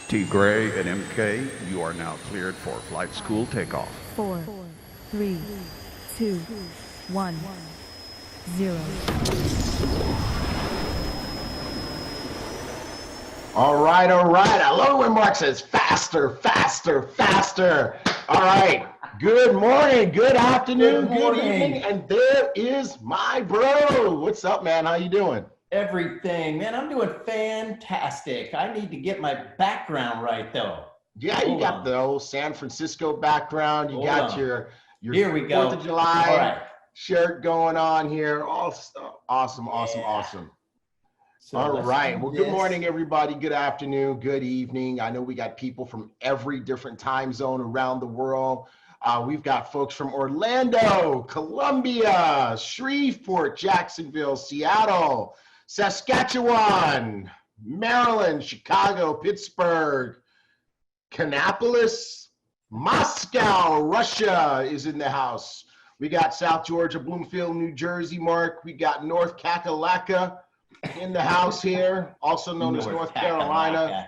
T. Gray and MK, you are now cleared for flight school takeoff. 4, 3, 2, 1, 0. All right. I love it when Mark says faster, faster, faster. All right. Good morning, good afternoon, good evening, and there is my bro. What's up, man? How you doing? Everything, man. I'm doing fantastic. I need to get my background right, though. Yeah, you got the old San Francisco background. You got your Here we go. 4th of July All right. shirt going on here. Awesome. So All right. Well, good this. morning, everybody. Good afternoon. Good evening. I know we got people from every different time zone around the world. We've got folks from Orlando, Columbia, Shreveport, Jacksonville, Seattle, Saskatchewan, Maryland, Chicago, Pittsburgh, Kannapolis, Moscow, Russia is in the house. We got South Georgia, Bloomfield, New Jersey, Mark. We got North Kakalaka in the house here, also known as North Carolina.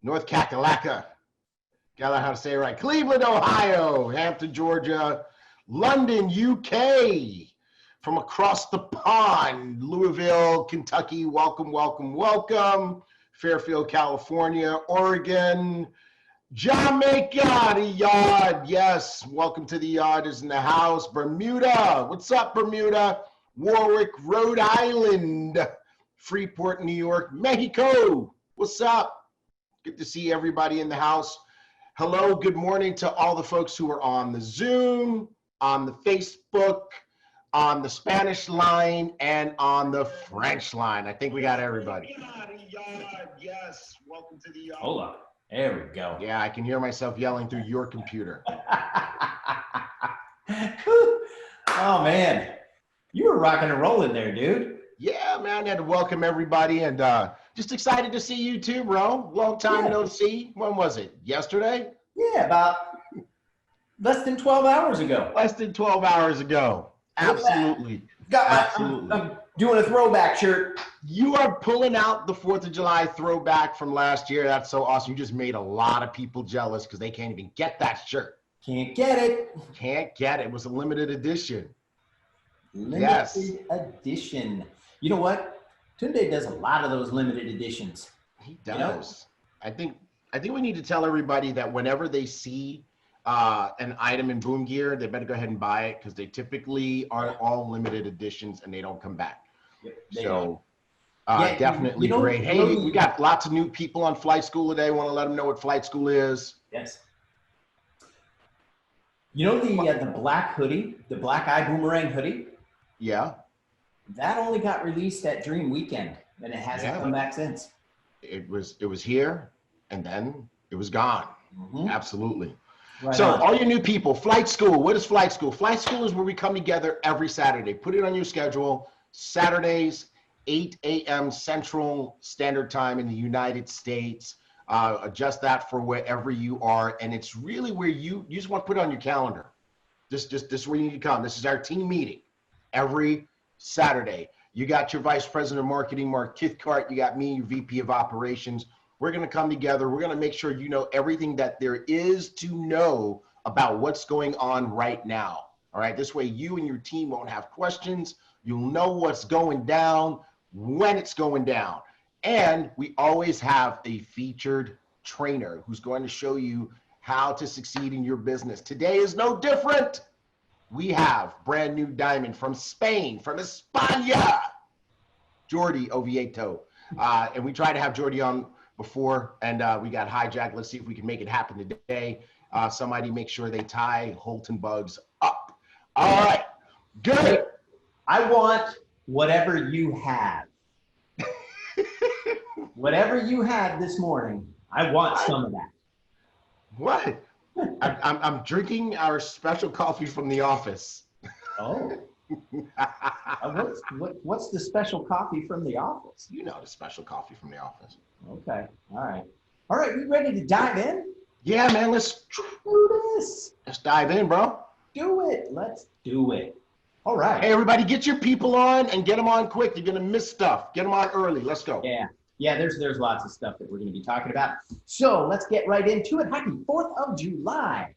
North Kakalaka. Gotta learn how to say it right. Cleveland, Ohio, Hampton, Georgia, London, UK, from across the pond, Louisville, Kentucky, welcome. Fairfield, California, Oregon, Jamaica, the yard, yes, welcome to the yard is in the house. Bermuda, what's up, Bermuda? Warwick, Rhode Island, Freeport, New York, Mexico, what's up? Good to see everybody in the house. Hello, good morning to all the folks who are on the Zoom, on the Facebook, on the Spanish line, and on the French line. I think we got everybody. Yes, welcome to the yard. Hold on. There we go. Yeah, I can hear myself yelling through your computer. Oh, man. You were rocking and rolling there, dude. Yeah, man, I had to welcome everybody and just excited to see you too, bro. Long time no see. When was it? Yesterday? Yeah, about less than 12 hours ago. Less than 12 hours ago. Absolutely. I'm doing a throwback shirt. You are pulling out the 4th of July throwback from last year. That's so awesome. You just made a lot of people jealous because they can't even get that shirt. Can't get it. Can't get it. It was a limited edition. Limited edition. You know what? Tunde does a lot of those limited editions. He does. You know? I think we need to tell everybody that whenever they see an item in Boom Gear, they better go ahead and buy it because they typically are all limited editions and they don't come back. Yep, So definitely great. Hey, we got lots of new people on Flight School today. Want to let them know what Flight School is. Yes. You know the black hoodie, the black Ibüümerang hoodie? Yeah. That only got released at Dream Weekend, and it hasn't come back since. It was here, and then it was gone. Mm-hmm. Absolutely. Right So on. all you new people, Flight School. What is Flight School? Flight School is where we come together every Saturday. Put it on your schedule. Saturdays, 8 a.m. Central Standard Time in the United States. Adjust that for wherever you are, and it's really where you just want to put it on your calendar. This is where you need to come. This is our team meeting every Saturday. You got your Vice President of Marketing, Mark Kithcart. You got me, your VP of Operations. We're going to come together. We're going to make sure you know everything that there is to know about what's going on right now. All right. This way you and your team won't have questions. You'll know what's going down, when it's going down. And we always have a featured trainer who's going to show you how to succeed in your business. Today is no different. We have brand new diamond from Spain, from España, Jordi Oviedo. And we tried to have Jordi on before, and we got hijacked. Let's see if we can make it happen today. Somebody make sure they tie Holton Bugs up. All right, good. I want whatever you have. Whatever you had this morning, I want some of that. What? I'm drinking our special coffee from the office. Oh. What's the special coffee from the office? You know the special coffee from the office. Okay. All right. We ready to dive in? Yeah, man. Let's do this. Let's dive in, bro. Do it. Let's do it. All right. Hey, everybody, get your people on and get them on quick. You're gonna miss stuff. Get them on early. Let's go. Yeah. Yeah, there's lots of stuff that we're going to be talking about. So let's get right into it. Happy 4th of July.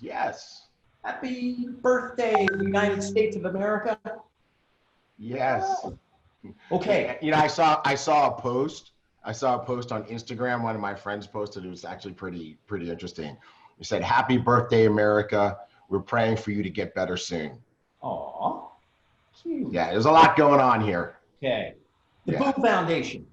Yes. Happy birthday, United States of America. Yes. Okay. You know, I saw a post. I saw a post on Instagram. One of my friends posted. It was actually pretty interesting. It said, "Happy birthday, America. We're praying for you to get better soon." Aw, cute. Yeah, there's a lot going on here. Okay. The Yeah. BÜM Foundation.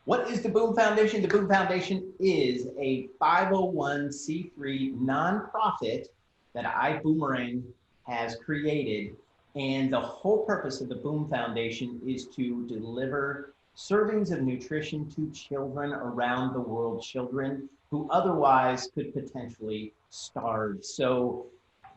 What is the BÜM Foundation? The BÜM Foundation is a 501c3 nonprofit that Ibüümerang has created. And the whole purpose of the BÜM Foundation is to deliver servings of nutrition to children around the world, children who otherwise could potentially starve. So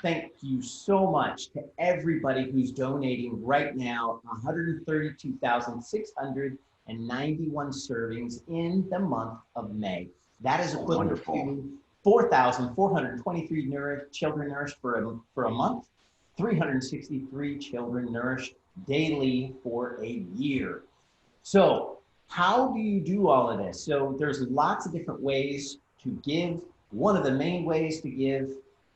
thank you so much to everybody who's donating right now, 132,691 servings in the month of May. That is equivalent to 4,423 children nourished for a month, 363 children nourished daily for a year. So how do you do all of this? So there's lots of different ways to give. One of the main ways to give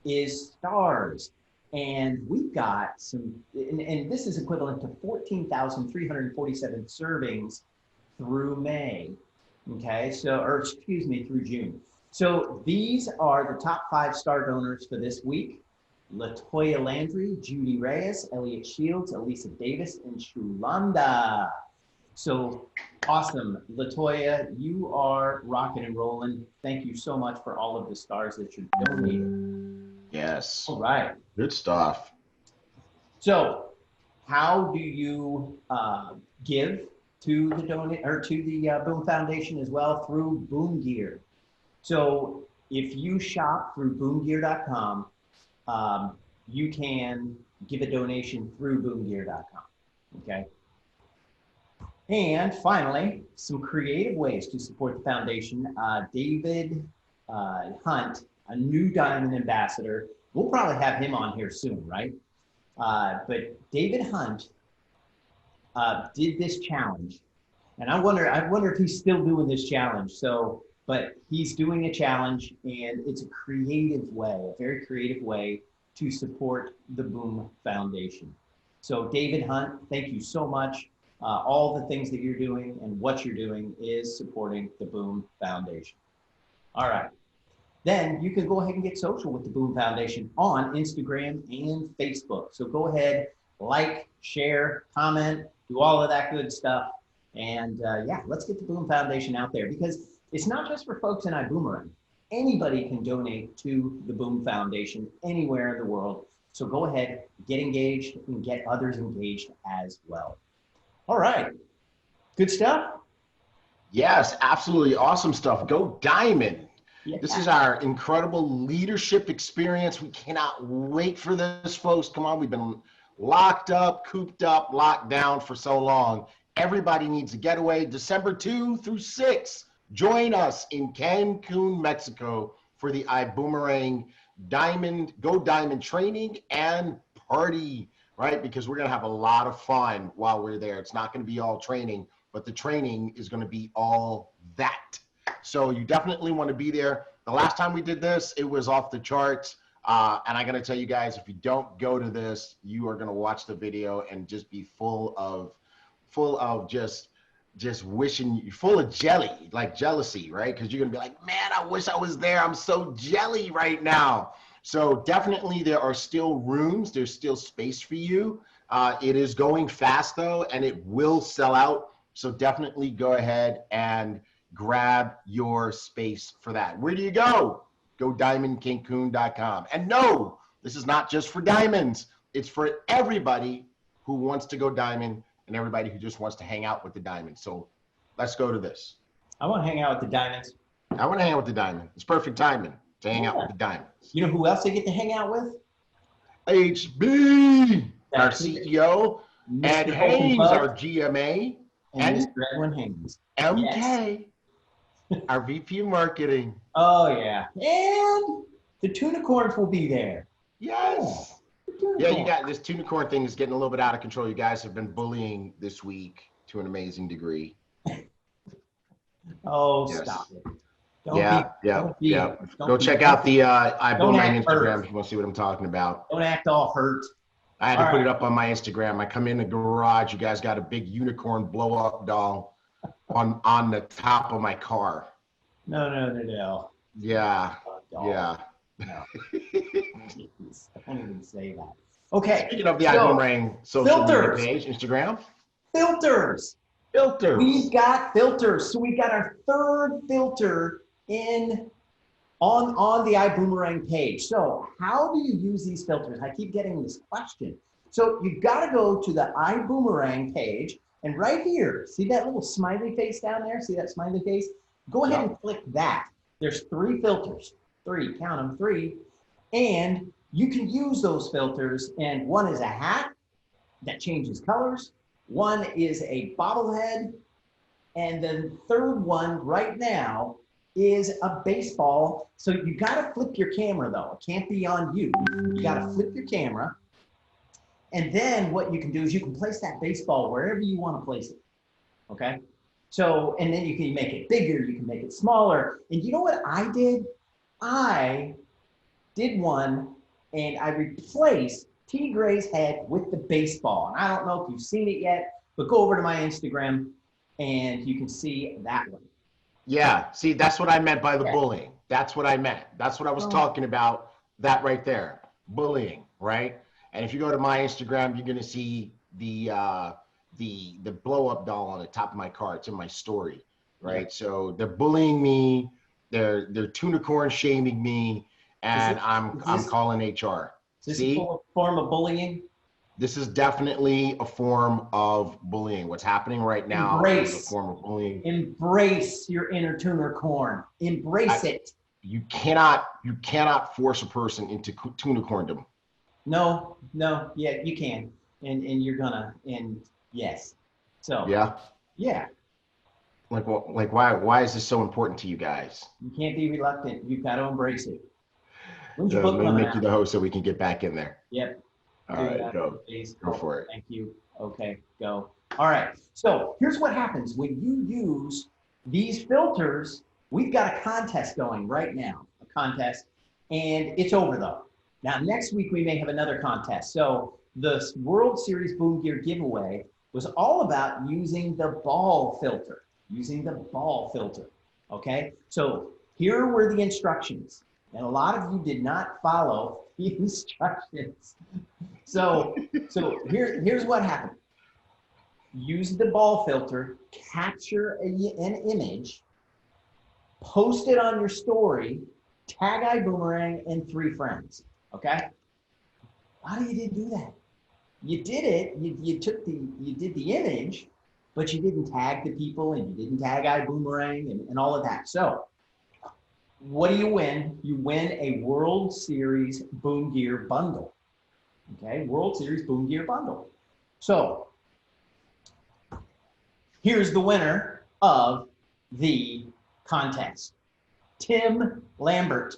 is stars. And we've got some, and this is equivalent to 14,347 servings through May. Okay, so, or excuse me, through June. So these are the top 5 star donors for this week: Latoya Landry, Judy Reyes, Elliot Shields, Elisa Davis, and Shulanda. So awesome. Latoya, you are rocking and rolling. Thank you so much for all of the stars that you're donating. Yes. All right. Good stuff. So how do you give to the BÜM Foundation as well? Through BÜM Gear. So if you shop through boomgear.com, you can give a donation through boomgear.com. Okay. And finally, some creative ways to support the foundation. David Hunt, a new Diamond ambassador. We'll probably have him on here soon, right? But David Hunt did this challenge, and I wonder if he's still doing this challenge. So, but he's doing a challenge, and it's a creative way, a very creative way to support the BÜM Foundation. So, David Hunt, thank you so much. All the things that you're doing and what you're doing is supporting the BÜM Foundation. All right. Then you can go ahead and get social with the BÜM Foundation on Instagram and Facebook. So go ahead, like, share, comment, do all of that good stuff. And yeah, let's get the BÜM Foundation out there, because it's not just for folks in Ibüümerang. Anybody can donate to the BÜM Foundation anywhere in the world. So go ahead, get engaged, and get others engaged as well. All right, good stuff. Yes, absolutely awesome stuff. Go Diamond. Yeah. This is our incredible leadership experience. We cannot wait for this, folks. Come on, we've been locked up, cooped up, locked down for so long. Everybody needs a getaway. December 2 through 6. Join us in Cancun, Mexico for the Ibüümerang Go Diamond training and party, right? Because we're going to have a lot of fun while we're there. It's not going to be all training, but the training is going to be all that. So you definitely want to be there. The last time we did this, it was off the charts. And I got to tell you guys, if you don't go to this, you are going to watch the video and just be full of just wishing, full of jelly, like jealousy, right? Because you're going to be like, man, I wish I was there. I'm so jelly right now. So definitely there are still rooms. There's still space for you. It is going fast though, and it will sell out. So definitely go ahead and grab your space for that. Where do you go? Go diamondcancun.com. And no, this is not just for diamonds. It's for everybody who wants to go diamond and everybody who just wants to hang out with the diamond. So let's go to this. I want to hang out with the diamonds. I want to hang out with the diamond. It's perfect timing to hang out with the diamonds. You know who else I get to hang out with? HB, our That's it. CEO, Mr. Ed Haynes, Openbug, our GMA, and Mr. Edwin Haynes. MK, our VP of Marketing. Oh yeah, and the Tunicorns will be there. Yes. Yeah, you got this Tunicorn thing is getting a little bit out of control. You guys have been bullying this week to an amazing degree. Oh, Yes. stop it. Yeah. don't Go check out the Ibüümerang act hurt. Instagram if you want to see what I'm talking about. Don't act all hurt. I had to All put right. it up on my Instagram. I come in the garage. You guys got a big unicorn blow up doll on the top of my car. No. Yeah. Doll. Yeah. No. Jeez, don't even say that. Okay. Speaking of the so, Ibüümerang social filters. media page, Instagram. Filters. Filters. We've got filters. So we've got our third filter on the Ibüümerang page. So how do you use these filters? I keep getting this question. So you've got to go to the Ibüümerang page, and right here, see that little smiley face down there? See that smiley face? Go ahead and click that. There's 3 filters. 3, count them, 3. And you can use those filters, and one is a hat that changes colors. One is a bobblehead, and the third one right now is a baseball. So you gotta flip your camera though. It can't be on you. You gotta flip your camera. And then what you can do is you can place that baseball wherever you wanna place it, okay? So, and then you can make it bigger, you can make it smaller. And you know what I did? I did one and I replaced T. Gray's head with the baseball. And I don't know if you've seen it yet, but go over to my Instagram and you can see that one. Yeah. See, that's what I meant by the bullying. That's what I meant. That's what I was talking about. That right there, bullying, right? And if you go to my Instagram, you're gonna see the blow up doll on the top of my car. It's in my story, right? Yeah. So they're bullying me. They're tunicorn shaming me, and I'm calling HR. Is this See? a form of bullying? This is definitely a form of bullying. What's happening right now is a form of bullying. Embrace your inner tunicorn. Embrace it. You cannot force a person into tunicorndom. No, yeah, you can. And you're gonna, and yes. So yeah. Like why is this so important to you guys? You can't be reluctant. You've got to embrace it. When's your So book let me coming make you out? the host so we can get back in there. Yep. All right, go. Please. Go for it. Thank you. Okay, go. All right. So here's what happens when you use these filters. We've got a contest going right now, and it's over though. Now, next week we may have another contest. So the World Series BÜM Gear giveaway was all about using the ball filter, okay? So here were the instructions. And a lot of you did not follow the instructions. So here's what happened. Use the ball filter, capture an image, post it on your story, tag Ibüümerang and 3 friends, okay? Why you didn't do that? You did it, you did the image, but you didn't tag the people and you didn't tag Ibüümerang and all of that. So what do you win? You win a World Series BÜM Gear bundle. Okay, World Series BÜM Gear bundle. So here's the winner of the contest, Tim Lambert.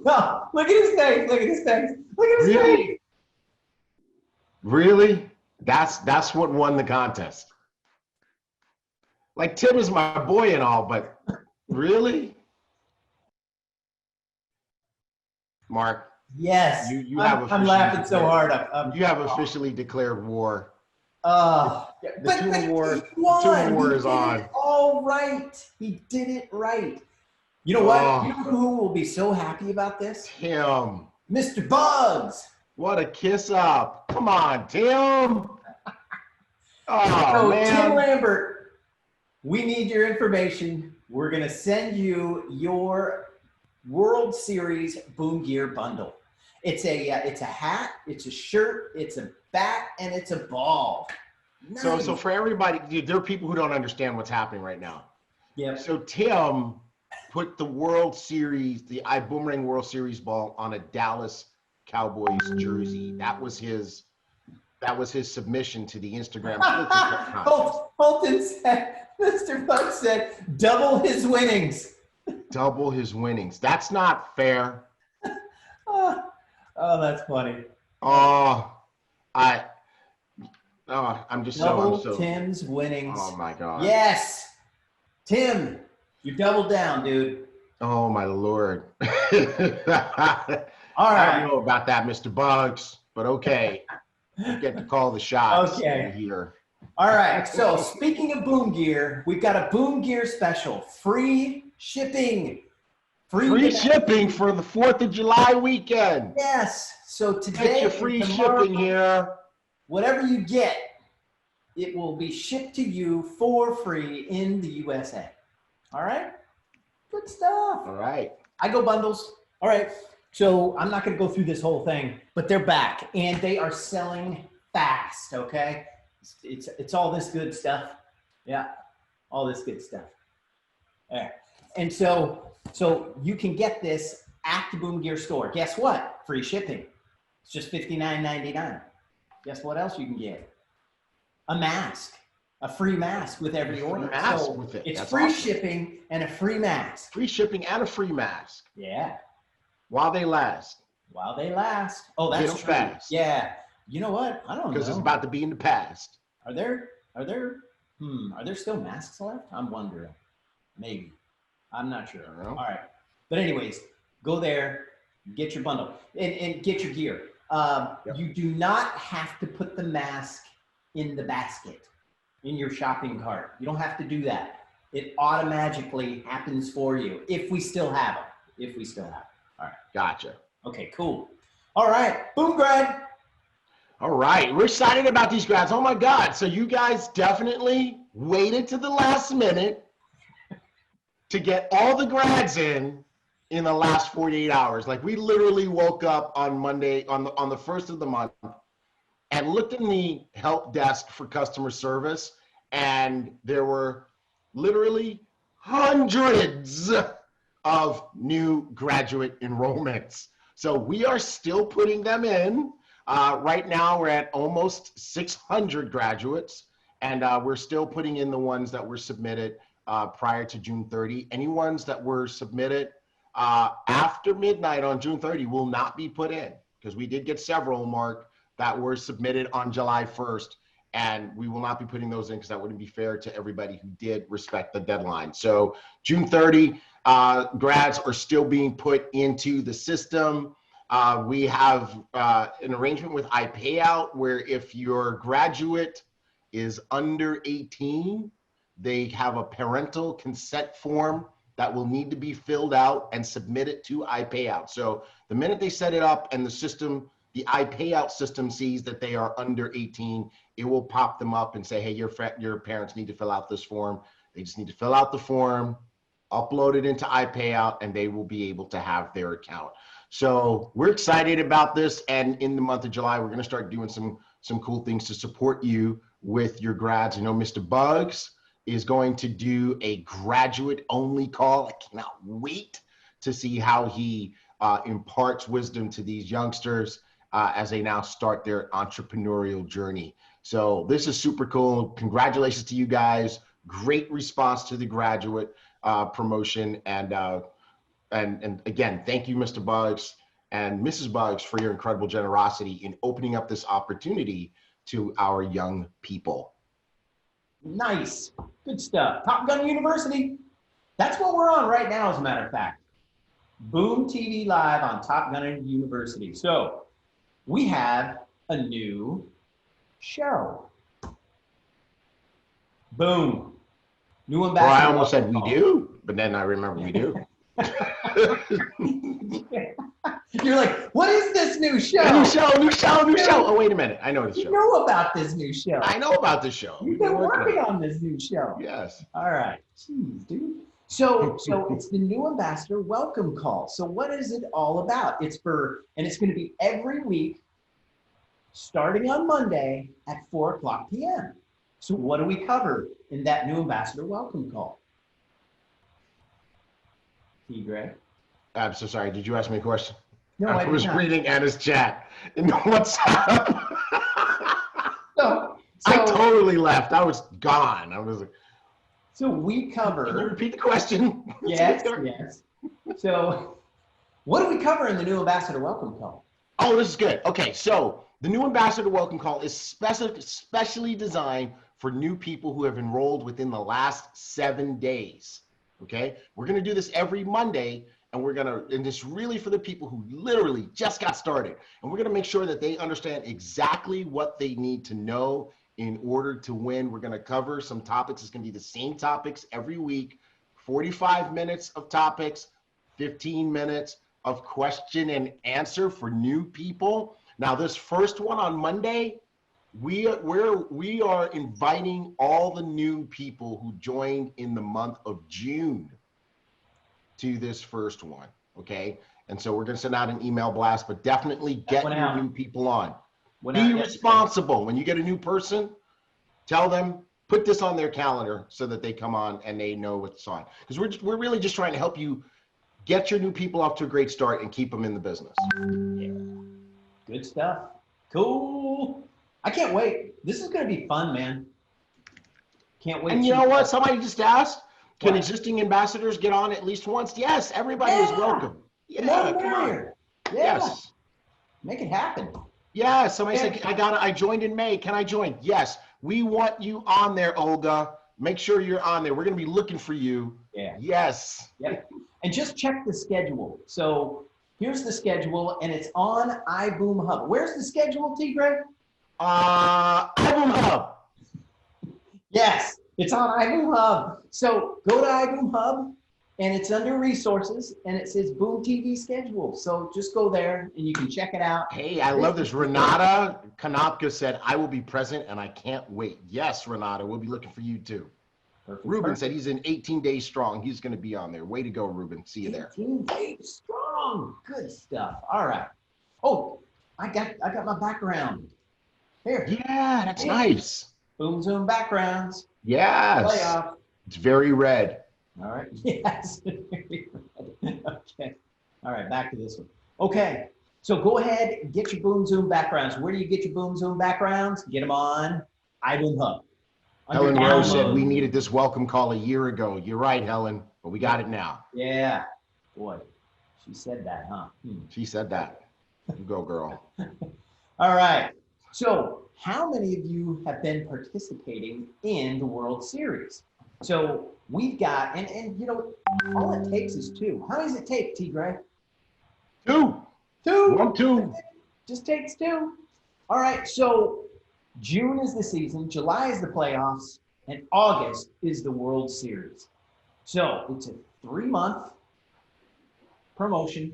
No, look at his face. Look at his face. Look at his face. Really? That's what won the contest. Like Tim is my boy and all, but really? Mark. Yes. You have I'm laughing so hard. You have officially declared war. The Tuna war is on. All right. He did it right. You know what? You know who will be so happy about this? Tim. Mr. Bugs. What a kiss up. Come on, Tim. Oh, man. Tim Lambert, we need your information. We're going to send you your World Series BÜM Gear bundle. It's a hat, it's a shirt, it's a bat, and it's a ball. Nice. So for everybody, there are people who don't understand what's happening right now. Yeah. So Tim put the World Series, the Ibüümerang World Series ball on a Dallas Cowboys jersey. That was his submission to the Instagram. Holton said, Mr. Buck said, double his winnings. Double his winnings. That's not fair. Oh, that's funny. Oh, Oh, I'm Double so. Tim's winnings. Oh my God. Yes. Tim, you doubled down, dude. Oh my Lord. All I right. don't know about that, Mr. Bugs, but okay. You get to call the shots Okay. here. All right. So speaking of BÜM Gear, we've got a BÜM Gear special. Free shipping. Free shipping for the 4th of July weekend. Yes. So today, Get your free and tomorrow, shipping here. whatever you get, it will be shipped to you for free in the USA. All right. Good stuff. All right. I go bundles. All right. So I'm not going to go through this whole thing, but they're back and they are selling fast. Okay. It's all this good stuff. Yeah. All this good stuff. Yeah. And so you can get this at the BÜM Gear store. Guess what? Free shipping. It's just $59.99. Guess what else you can get? A mask. A free mask with every order. Mask so with it. it's That's free awesome. shipping and a free mask. Free shipping and a free mask Yeah. while they last. While they last. Oh, Get that's them true. fast. Yeah. You know what? I don't know. Because it's about to be in the past. Are there still masks left? I'm wondering. Maybe. I'm not sure. I don't know. All right. But anyways, go there, get your bundle and get your gear. Yep. You do not have to put the mask in the basket in your shopping cart. You don't have to do that. It automatically happens for you if we still have them. If we still have them. All right. Gotcha. Okay, cool. All right. Boom, grad. All right. We're excited about these grads. Oh my God. So you guys definitely waited to the last minute to get all the grads in the last 48 hours. Like we literally woke up on Monday, on the first of the month, and looked in the help desk for customer service, and there were literally hundreds of new graduate enrollments. So we are still putting them in. Right now we're at almost 600 graduates, and we're still putting in the ones that were submitted prior to June 30. Any ones that were submitted after midnight on June 30 will not be put in, because we did get several, Mark, that were submitted on July 1st, and we will not be putting those in because that wouldn't be fair to everybody who did respect the deadline. So June 30, grads are still being put into the system. We have an arrangement with iPayout where if your graduate is under 18, they have a parental consent form that will need to be filled out and submitted to iPayout. So the minute they set it up and the system, the iPayout system sees that they are under 18, it will pop them up and say, hey, your parents need to fill out this form. They just need to fill out the form, upload it into iPayout, and they will be able to have their account. So we're excited about this. And in the month of July, we're going to start doing some cool things to support you with your grads. You know, Mr. Bugs is going to do a graduate only call. I cannot wait to see how he imparts wisdom to these youngsters as they now start their entrepreneurial journey. So this is super cool. Congratulations to you guys. Great response to the graduate promotion. And again, thank you, Mr. Bugs and Mrs. Bugs, for your incredible generosity in opening up this opportunity to our young people. Nice. Good stuff. Top Gun University. That's what we're on right now, as a matter of fact. BÜM TV Live on Top Gun University. So we have a new show. Boom. New ambassador. Well, I almost said we do, but then I remember we do. You're like, what is this new show? New show. Oh, wait a minute. I know this show. You know about this new show. I know about this show. You've been working on this new show. Yes. All right. Jeez, dude. So it's the new ambassador welcome call. So what is it all about? It's going to be every week, starting on Monday at 4:00 p.m. So what do we cover in that new ambassador welcome call? Greg? I'm so sorry. Did you ask me a question? No, I was reading Anna's chat in WhatsApp. So I totally left. I was gone. I was like, so we cover. Can you repeat the question? Yes, yes. So what do we cover in the new ambassador welcome call? Oh, this is good. Okay, so The new ambassador welcome call is specially designed for new people who have enrolled within the last 7 days. Okay, we're going to do this every Monday, and it's really for the people who literally just got started. And we're going to make sure that they understand exactly what they need to know in order to win. We're going to cover some topics. It's going to be the same topics every week, 45 minutes of topics, 15 minutes of question and answer for new people. Now, this first one on Monday, we are inviting all the new people who joined in the month of June to this first one, okay? And so we're going to send out an email blast, but definitely get your new people on. Be responsible. When you get a new person, tell them, put this on their calendar so that they come on and they know what's on. Because we're really just trying to help you get your new people off to a great start and keep them in the business. Yeah. Good stuff. Cool. I can't wait. This is going to be fun, man. Can't wait. And you know what? Somebody just asked, can existing ambassadors get on at least once? Yes, everybody is welcome. Yeah, come on. Yeah. Yes. Make it happen. Yeah, somebody said, I joined in May. Can I join? Yes, we want you on there, Olga. Make sure you're on there. We're going to be looking for you. Yeah. Yes. Yep. And just check the schedule. So here's the schedule, and it's on iBoom Hub. Where's the schedule, T. Greg? iBoom Hub. Yes, it's on iBoom Hub. So go to iBoom Hub, and it's under resources, and it says Boom TV schedule. So just go there, and you can check it out. Hey, I love this. Renata Konopka said, I will be present, and I can't wait. Yes, Renata, we'll be looking for you too. Perfect. Ruben said he's in 18 days strong. He's going to be on there. Way to go, Ruben. See you there. 18 days strong. Good stuff. All right. Oh, I got my background. Here. Yeah, that's nice. Boom Zoom backgrounds. Yes. Playoff. It's very red. All right. Yes. Okay. All right. Back to this one. Okay. So go ahead and get your Boom Zoom backgrounds. Where do you get your Boom Zoom backgrounds? Get them on iBoom Hub. Helen Rose said we needed this welcome call a year ago. You're right, Helen, but we got it now. Yeah. Boy, she said that, huh? She said that. You go, girl. All right. So how many of you have been participating in the World Series? So we've got, and you know, all it takes is 2. How many does it take, T. Gray? 2. 2. 1, 2. Just takes 2. All right. So June is the season, July is the playoffs, and August is the World Series. So it's a 3-month promotion,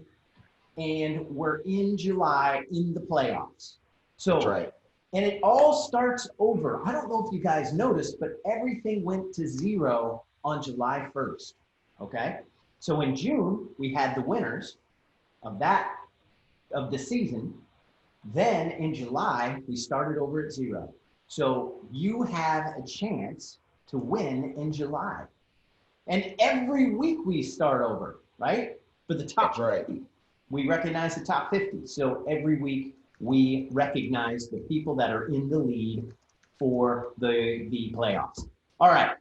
and we're in July in the playoffs. So, that's right. And it all starts over. I don't know if you guys noticed, but everything went to 0 on July 1st. Okay. So in June, we had the winners of the season. Then in July, we started over at 0. So you have a chance to win in July. And every week we start over, right? For the top 50. We recognize the top 50. So every week we recognize the people that are in the lead for the playoffs. All right.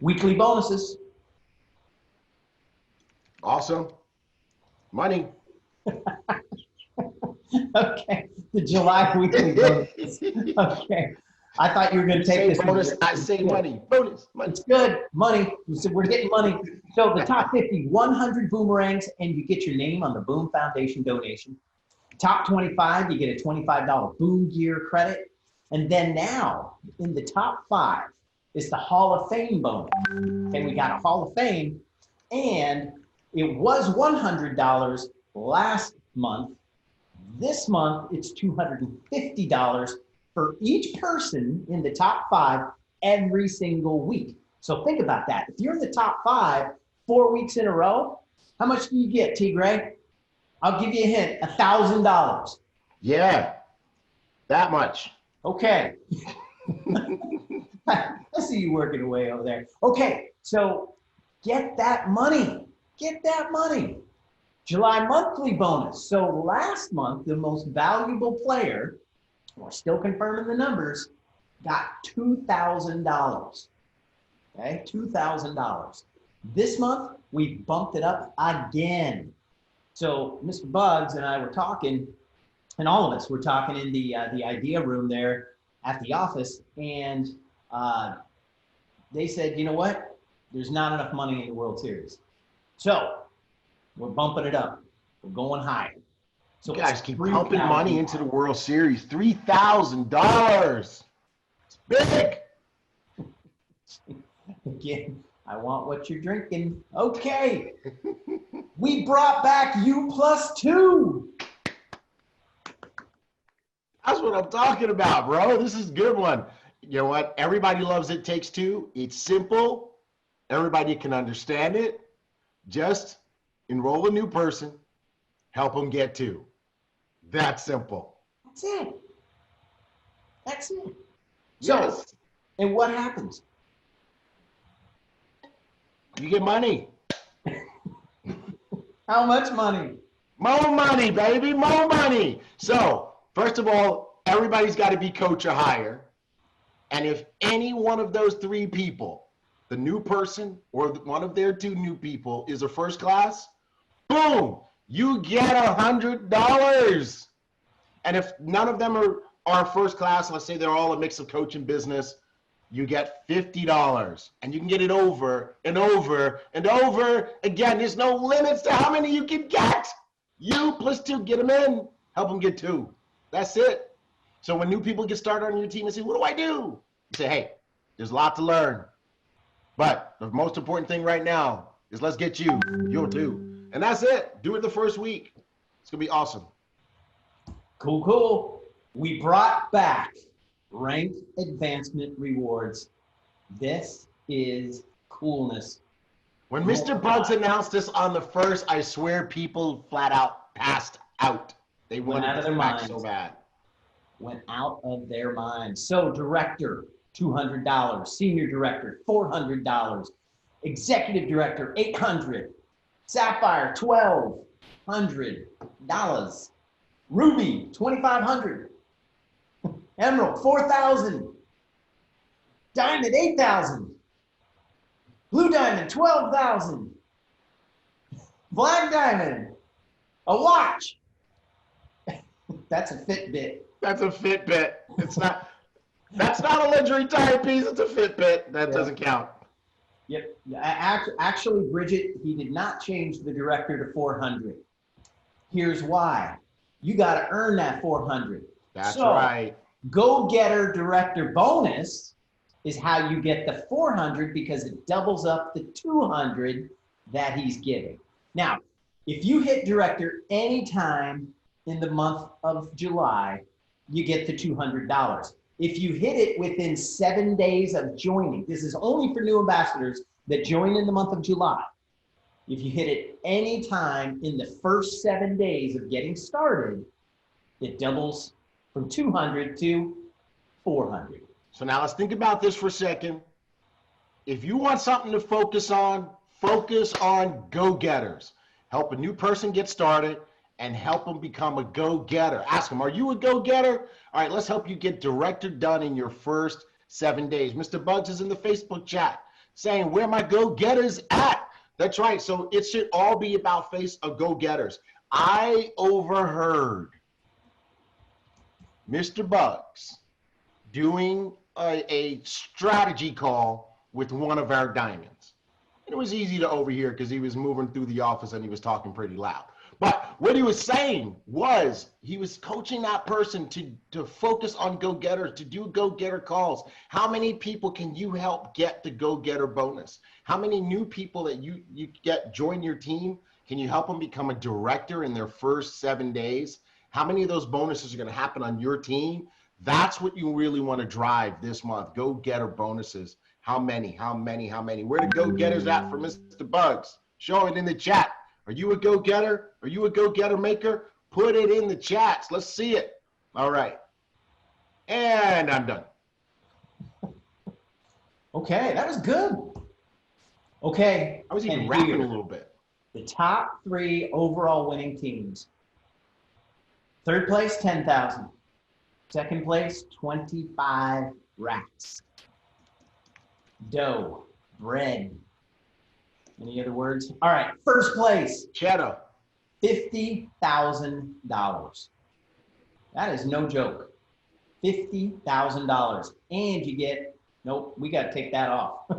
Weekly bonuses. Awesome. Money. Okay, the July weekly bonus. Okay, I thought you were going to take this bonus. I say money. Bonus. Money. It's good. Money. So we're getting money. So the top 50, 100 boomerangs, and you get your name on the BÜM Foundation donation. Top 25, you get a $25 Boom Gear credit. And then now, in the top 5, is the Hall of Fame bonus. And we got a Hall of Fame, and it was $100 last month. This month, it's $250 for each person in the top 5 every single week. So think about that. If you're in the top 5 4 weeks in a row, how much do you get, T. Gray? I'll give you a hint, $1,000. Yeah, that much. Okay. I see you working away over there. Okay, so get that money. Get that money. July monthly bonus. So last month, the most valuable player, we're still confirming the numbers, got $2,000. Okay, $2,000. This month, we bumped it up again. So Mr. Bugs and I were talking, and all of us were talking in the idea room there at the office, and they said, you know what? There's not enough money in the World Series. So we're bumping it up. We're going higher. So You guys keep pumping money into the World Series. $3,000. It's big. Again, I want what you're drinking. Okay. We brought back U+2. That's what I'm talking about, bro. This is a good one. You know what? Everybody loves It Takes Two. It's simple. Everybody can understand it. Just enroll a new person, help them get two. That's simple. That's it. That's it. Yes. So, and what happens? You get money. How much money? More money, baby. More money. So, first of all, everybody's got to be coach or hire. And if any one of those three people, the new person or one of their two new people, is a first class, boom, you get $100. And if none of them are first class, let's say they're all a mix of coach and business, you get $50. And you can get it over and over and over again. There's no limits to how many you can get. U+2, get them in, help them get two. That's it. So when new people get started on your team and say, what do I do? You say, hey, there's a lot to learn. But the most important thing right now is let's get you, your two. And that's it. Do it the first week. It's going to be awesome. Cool, cool. We brought back ranked advancement rewards. This is coolness. When Mr. Bugs announced this on the first, I swear people flat out passed out. They Went out wanted of their it back minds. so bad. Went out of their minds. So director, $200. Senior director, $400. Executive director, $800. Sapphire, $1,200. Ruby, $2,500. Emerald, $4,000. Diamond, $8,000. Blue diamond, $12,000. Black diamond, a watch. That's a Fitbit. That's a Fitbit. It's not. That's not a luxury timepiece. It's a Fitbit. That doesn't count. Yep. Actually, Bridget, he did not change the director to 400. Here's why. You got to earn that 400. That's right. Go-getter director bonus is how you get the 400 because it doubles up the 200 that he's giving. Now, if you hit director anytime in the month of July, you get the $200. If you hit it within 7 days of joining, this is only for new ambassadors that join in the month of July. If you hit it any time in the first 7 days of getting started, it doubles from 200 to 400. So now let's think about this for a second. If you want something to focus on go-getters. Help a new person get started and help them become a go-getter. Ask them, are you a go-getter? All right, let's help you get director done in your first 7 days. Mr. Bugs is in the Facebook chat saying, where my go-getters at? That's right. So it should all be about face of go-getters. I overheard Mr. Bugs doing a strategy call with one of our diamonds. And it was easy to overhear because he was moving through the office and he was talking pretty loud. But what he was saying was he was coaching that person to focus on go-getters, to do go-getter calls. How many people can you help get the go-getter bonus? How many new people that you get join your team, can you help them become a director in their first 7 days? How many of those bonuses are going to happen on your team? That's what you really want to drive this month. Go-getter bonuses. How many? How many? How many? Where the go-getters at for Mr. Bugs? Show it in the chat. Are you a go-getter? Are you a go-getter maker? Put it in the chats. Let's see it. All right. And I'm done. Okay, that was good. Okay. I was even and rapping here, a little bit. The top 3 overall winning teams. Third place, 10,000. Second place, 25 racks. Dough, bread. Any other words? All right, first place, Cheddar. $50,000. That is no joke. $50,000. And you get, nope, we got to take that off.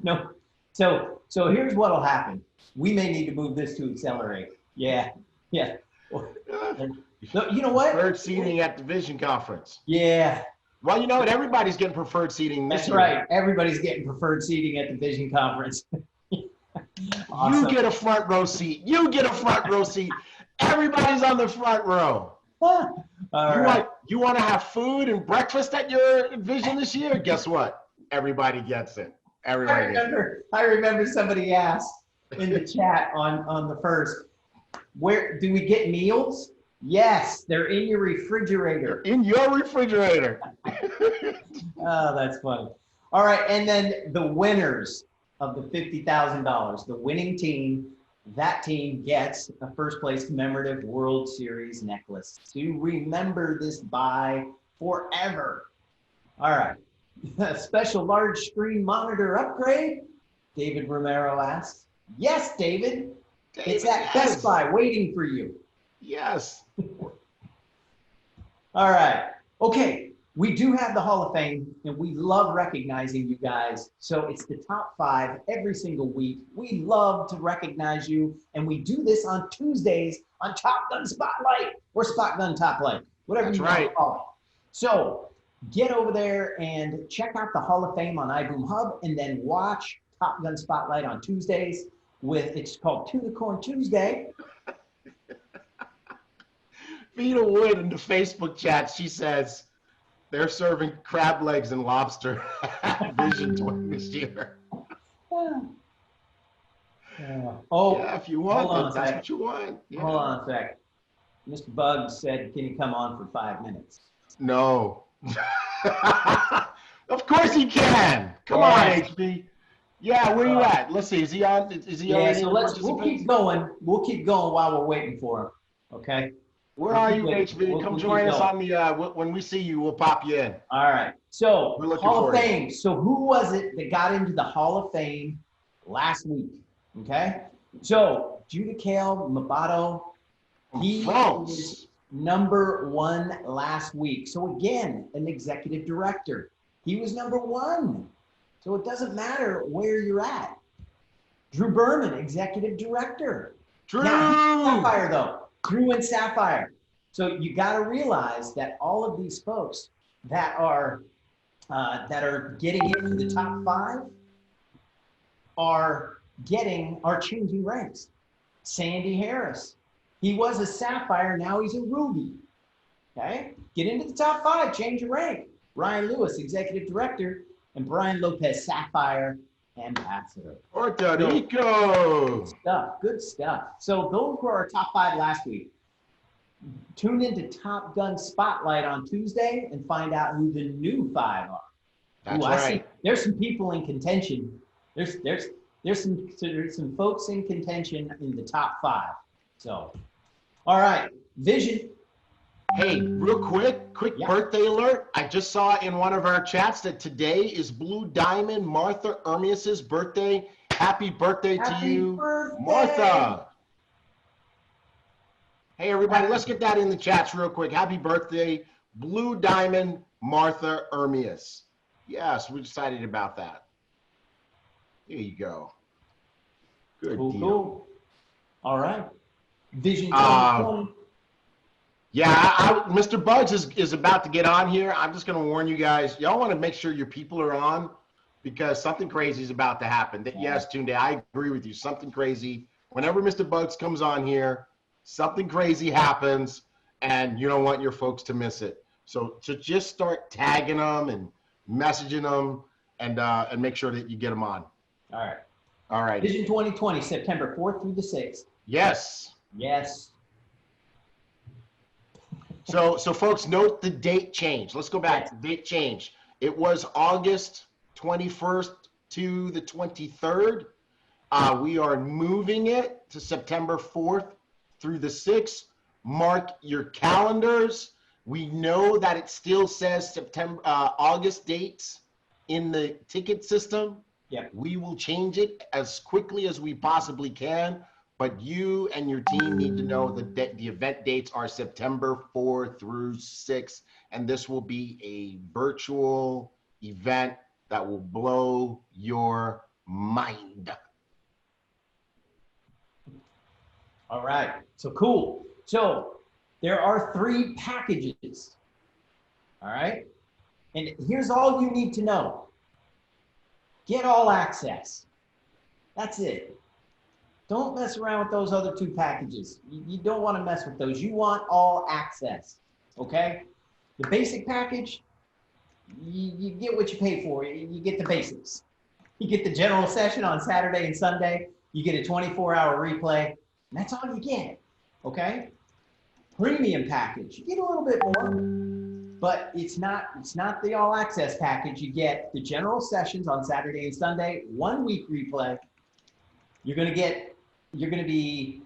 No. So here's what will happen. We may need to move this to accelerate. Yeah. No, you know what? Preferred seating at the Vision Conference. Yeah. Well, you know what? Everybody's getting preferred seating this That's year. right. Everybody's getting preferred seating at the Vision Conference. Awesome. You get a front row seat. You get a front row seat. Everybody's on the front row. All right. You want to have food and breakfast at your Vision this year? Guess what? Everybody gets it. I remember somebody asked in the chat on the first, where do we get meals? Yes, they're in your refrigerator. In your refrigerator. Oh, that's funny. All right, and then the winners of the $50,000, the winning team, that team gets a first place commemorative World Series necklace to remember this by forever. All right, a special large screen monitor upgrade? David Romero asks. Yes, David. It's at Best Buy waiting for you. Yes. All right. Okay. We do have the Hall of Fame, and we love recognizing you guys. So it's the top 5 every single week. We love to recognize you, and we do this on Tuesdays on Top Gun Spotlight or Spot Gun Top Light, whatever you want to call it. So get over there and check out the Hall of Fame on iBoom Hub, and then watch Top Gun Spotlight on Tuesdays it's called To the Corn Tuesday. Vita Wood in the Facebook chat, she says they're serving crab legs and lobster at Vision this year. Yeah, if you want, that's what you want. Yeah. Hold on a sec. Mr. Buggs said, can you come on for 5 minutes? No. Of course he can. Come on, HB. Yeah, where you at? Let's see. Is he on? Is he on? So we'll keep going. We'll keep going while we're waiting for him. Okay. Where are you, HB? Come join us on the, when we see you, we'll pop you in. All right. So, Hall of Fame. So, who was it that got into the Hall of Fame last week? Okay. So, Judicale Mabato, he was number 1 last week. So, again, an executive director. He was number 1. So, it doesn't matter where you're at. Drew Berman, executive director. Drew! Now, Sapphire, though. Drew and Sapphire. So you got to realize that all of these folks that are getting into the top 5 are changing ranks. Sandy Harris, he was a Sapphire, now he's a Ruby. Okay, get into the top 5, change your rank. Ryan Lewis, executive director, and Brian Lopez, Sapphire ambassador. Puerto Rico. Good stuff. So those were our top 5 last week. Tune into Top Gun Spotlight on Tuesday and find out who the new 5 are. That's I see right. there's some people in contention. There's some folks in contention in the top 5. So, all right, Vision. Hey, real quick birthday alert. I just saw in one of our chats that today is Blue Diamond Martha Ermias's birthday. Happy birthday to you, Martha. Hey, everybody, let's get that in the chats real quick. Happy birthday, Blue Diamond Martha Ermias. Yes, we're excited about that. Here you go. Good deal. Cool. All right. Vision 2020. Yeah, Mr. Bugs is about to get on here. I'm just going to warn you guys. Y'all want to make sure your people are on because something crazy is about to happen. Yes, Tunde, I agree with you. Something crazy. Whenever Mr. Bugs comes on here, something crazy happens, and you don't want your folks to miss it. So just start tagging them and messaging them and make sure that you get them on. All right. All right. Vision 2020, September 4th through the 6th. Yes. Yes. So folks, note the date change. Let's go back to the date change. It was August 21st to the 23rd. We are moving it to September 4th through the 6th. Mark your calendars. We know that it still says August dates in the ticket system. Yeah. We will change it as quickly as we possibly can, but you and your team need to know the event dates are September 4 through 6, and this will be a virtual event that will blow your mind. All right, so cool. So there are 3 packages, all right? And here's all you need to know. Get all access. That's it. Don't mess around with those other 2 packages. You don't want to mess with those. You want all access, okay? The basic package, you get what you pay for. You get the basics. You get the general session on Saturday and Sunday. You get a 24-hour replay, and that's all you get, okay? Premium package, you get a little bit more, but it's not the all access package. You get the general sessions on Saturday and Sunday, 1 week replay. You're gonna be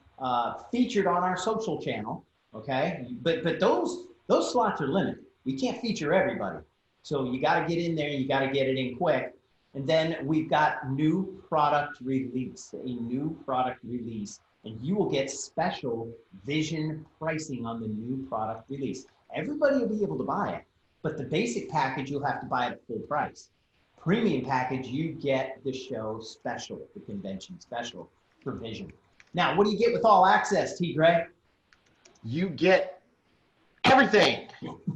featured on our social channel, okay? But those slots are limited. We can't feature everybody. So you gotta get in there, you gotta get it in quick. And then we've got new product release, a new product release, and you will get special vision pricing on the new product release. Everybody will be able to buy it, but the basic package, you'll have to buy it at full price. Premium package, you get the show special, the convention special for vision. Now, what do you get with all access, T. Gray? You get everything.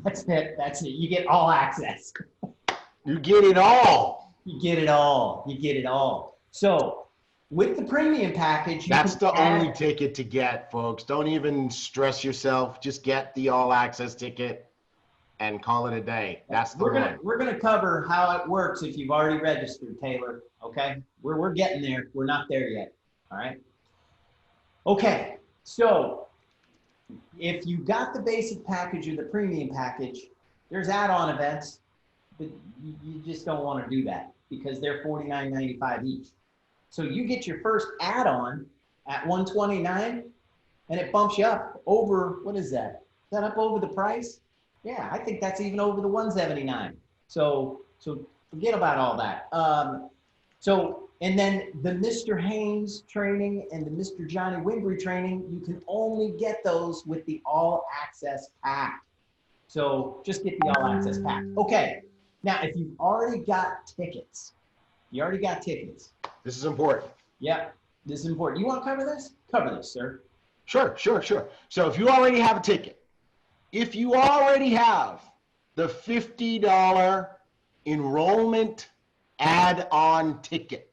That's it. That's it. You get all access. You get it all. You get it all. You get it all. So with the premium package, that's the only ticket to get, folks. Don't even stress yourself. Just get the all access ticket and call it a day. That's the one. We're gonna cover how it works if you've already registered, Taylor. Okay, we're getting there. We're not there yet. All right. Okay, so if you got the basic package or the premium package, there's add-on events, but you just don't want to do that because they're $49.95 each. So you get your first add-on at $129, and it bumps you up over, what is that? Is that up over the price? Yeah, I think that's even over the $179. So forget about all that. And then the Mr. Haynes training and the Mr. Johnny Winbury training, you can only get those with the all access pack. So just get the all access pack. Okay, now if you've already got tickets, This is important. Yep, this is important. You want to cover this? Cover this, sir. Sure. So if you already have a ticket, if you already have the $50 enrollment add-on ticket,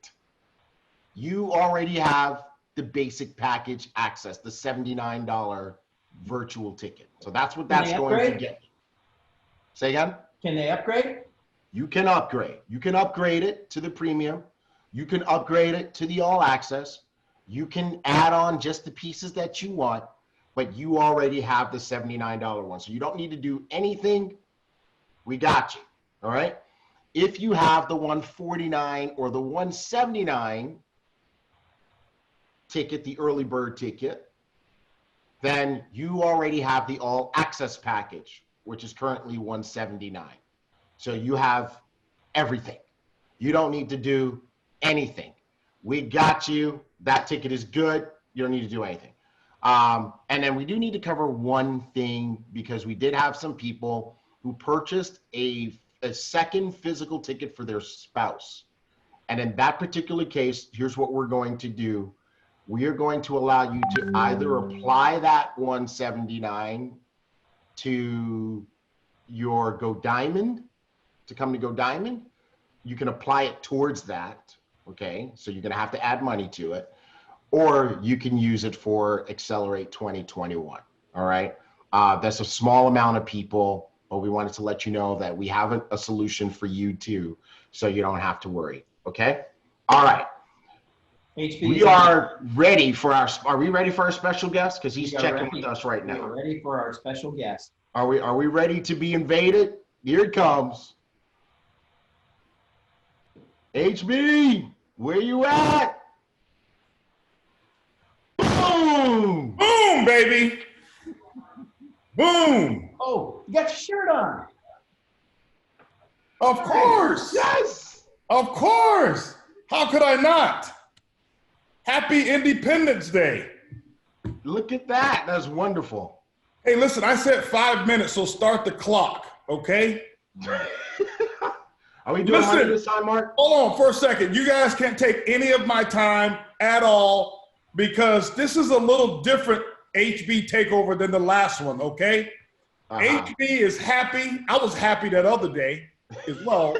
you already have the basic package access, the $79 virtual ticket. So that's what that's going to get. Say again? Can they upgrade? You can upgrade. You can upgrade it to the premium. You can upgrade it to the all access. You can add on just the pieces that you want, but you already have the $79 one. So you don't need to do anything. We got you. All right. If you have the $149 or the $179 ticket, the early bird ticket, then you already have the all access package, which is currently $179. So you have everything. You don't need to do anything. We got you. That ticket is good. You don't need to do anything. And then we do need to cover one thing, because we did have some people who purchased a second physical ticket for their spouse. And in that particular case, here's what we're going to do. We are going to allow you to either apply that $179 to your Go Diamond, to come to Go Diamond. You can apply it towards that, okay? So you're gonna have to add money to it, or you can use it for Accelerate 2021, all right? That's a small amount of people, but we wanted to let you know that we have a solution for you too, so you don't have to worry, okay? All right. We are ready for are we ready for our special guest? Because he's checking with us right now. We are ready for our special guest. Are we ready to be invaded? Here it comes. HB, where you at? Boom! Boom, baby. Boom. Oh, you got your shirt on. Of course. Yes. Of course. How could I not? Happy Independence Day. Look at that. That's wonderful. Hey, listen, I said 5 minutes, so start the clock, okay? Are we doing Listen, money this time, Mark? Hold on for a second. You guys can't take any of my time at all because this is a little different HB takeover than the last one, okay? HB is happy. I was happy that other day as well.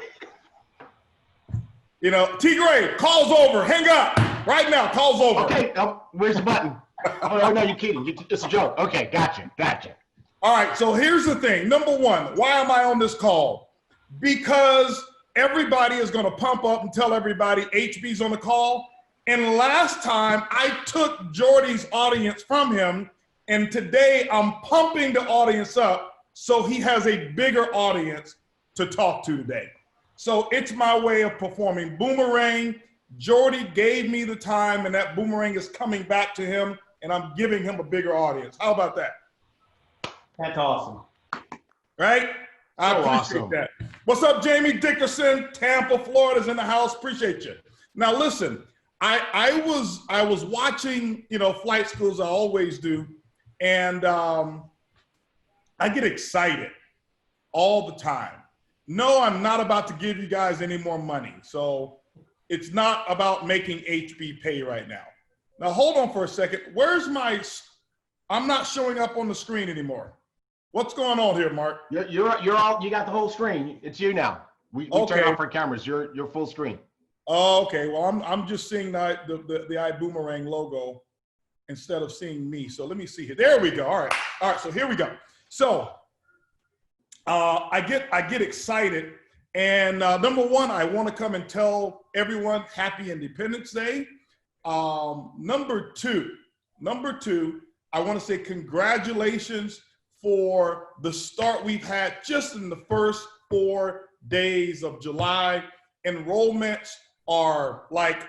You know, T. Gray, call's over. Hang up right now. Call's over. Okay, where's the button? Oh, no, you're kidding. It's a joke. Okay, gotcha. All right, so here's the thing. Number one, why am I on this call? Because everybody is going to pump up and tell everybody HB's on the call. And last time I took Jordi's audience from him, and today I'm pumping the audience up so he has a bigger audience to talk to today. So it's my way of performing boomerang. Jordi gave me the time, and that boomerang is coming back to him, and I'm giving him a bigger audience. How about that? That's awesome. Right? I So appreciate awesome. that. What's up, Jamie Dickerson? Tampa, Florida's in the house. Appreciate you. Now, listen, I was watching, you know, flight schools. I always do, and I get excited all the time. No, I'm not about to give you guys any more money. So it's not about making HB pay right now. Now, hold on for a second. Where's my, I'm not showing up on the screen anymore. What's going on here, Mark? You're all, you got the whole screen. It's you now. We Okay. turn off our cameras. You're full screen. Oh, okay. Well, I'm just seeing the Ibüümerang logo instead of seeing me. So let me see here. There we go. All right. So here we go. So I get excited, and number one, I want to come and tell everyone Happy Independence Day. Number two, I want to say congratulations for the start we've had just in the first 4 days of July. Enrollments are like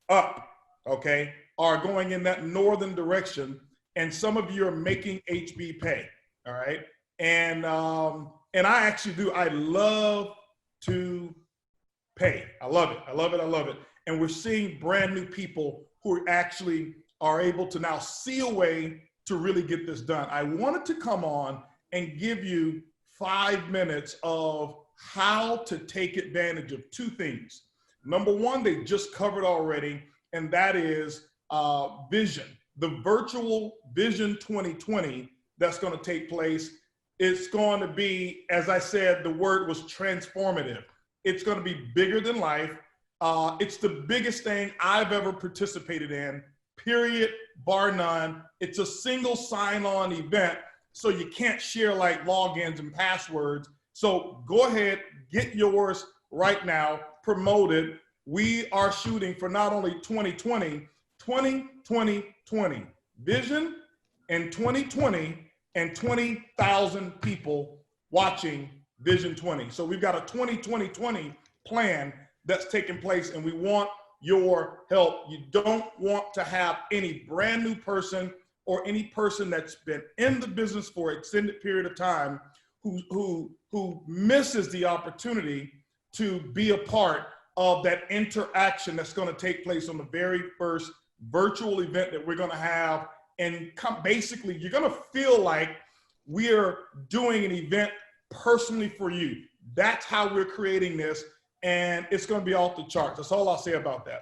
up, okay, are going in that northern direction, and some of you are making HB pay, all right? And I actually do. I love to pay. I love it. And we're seeing brand new people who actually are able to now see a way to really get this done. I wanted to come on and give you 5 minutes of how to take advantage of 2 things. Number one, they just covered already, and that is Vision, the virtual Vision 2020 that's going to take place. It's going to be, as I said, the word was transformative. It's going to be bigger than life. It's the biggest thing I've ever participated in, period, bar none. It's a single sign-on event, so you can't share like logins and passwords. So go ahead, get yours right now, promote it. We are shooting for not only 2020, Vision in 2020, and 20,000 people watching Vision 20. So we've got a 2020 plan that's taking place, and we want your help. You don't want to have any brand new person or any person that's been in the business for an extended period of time who misses the opportunity to be a part of that interaction that's going to take place on the very first virtual event that we're going to have. And basically, you're going to feel like we're doing an event personally for you. That's how we're creating this, and it's going to be off the charts. That's all I'll say about that.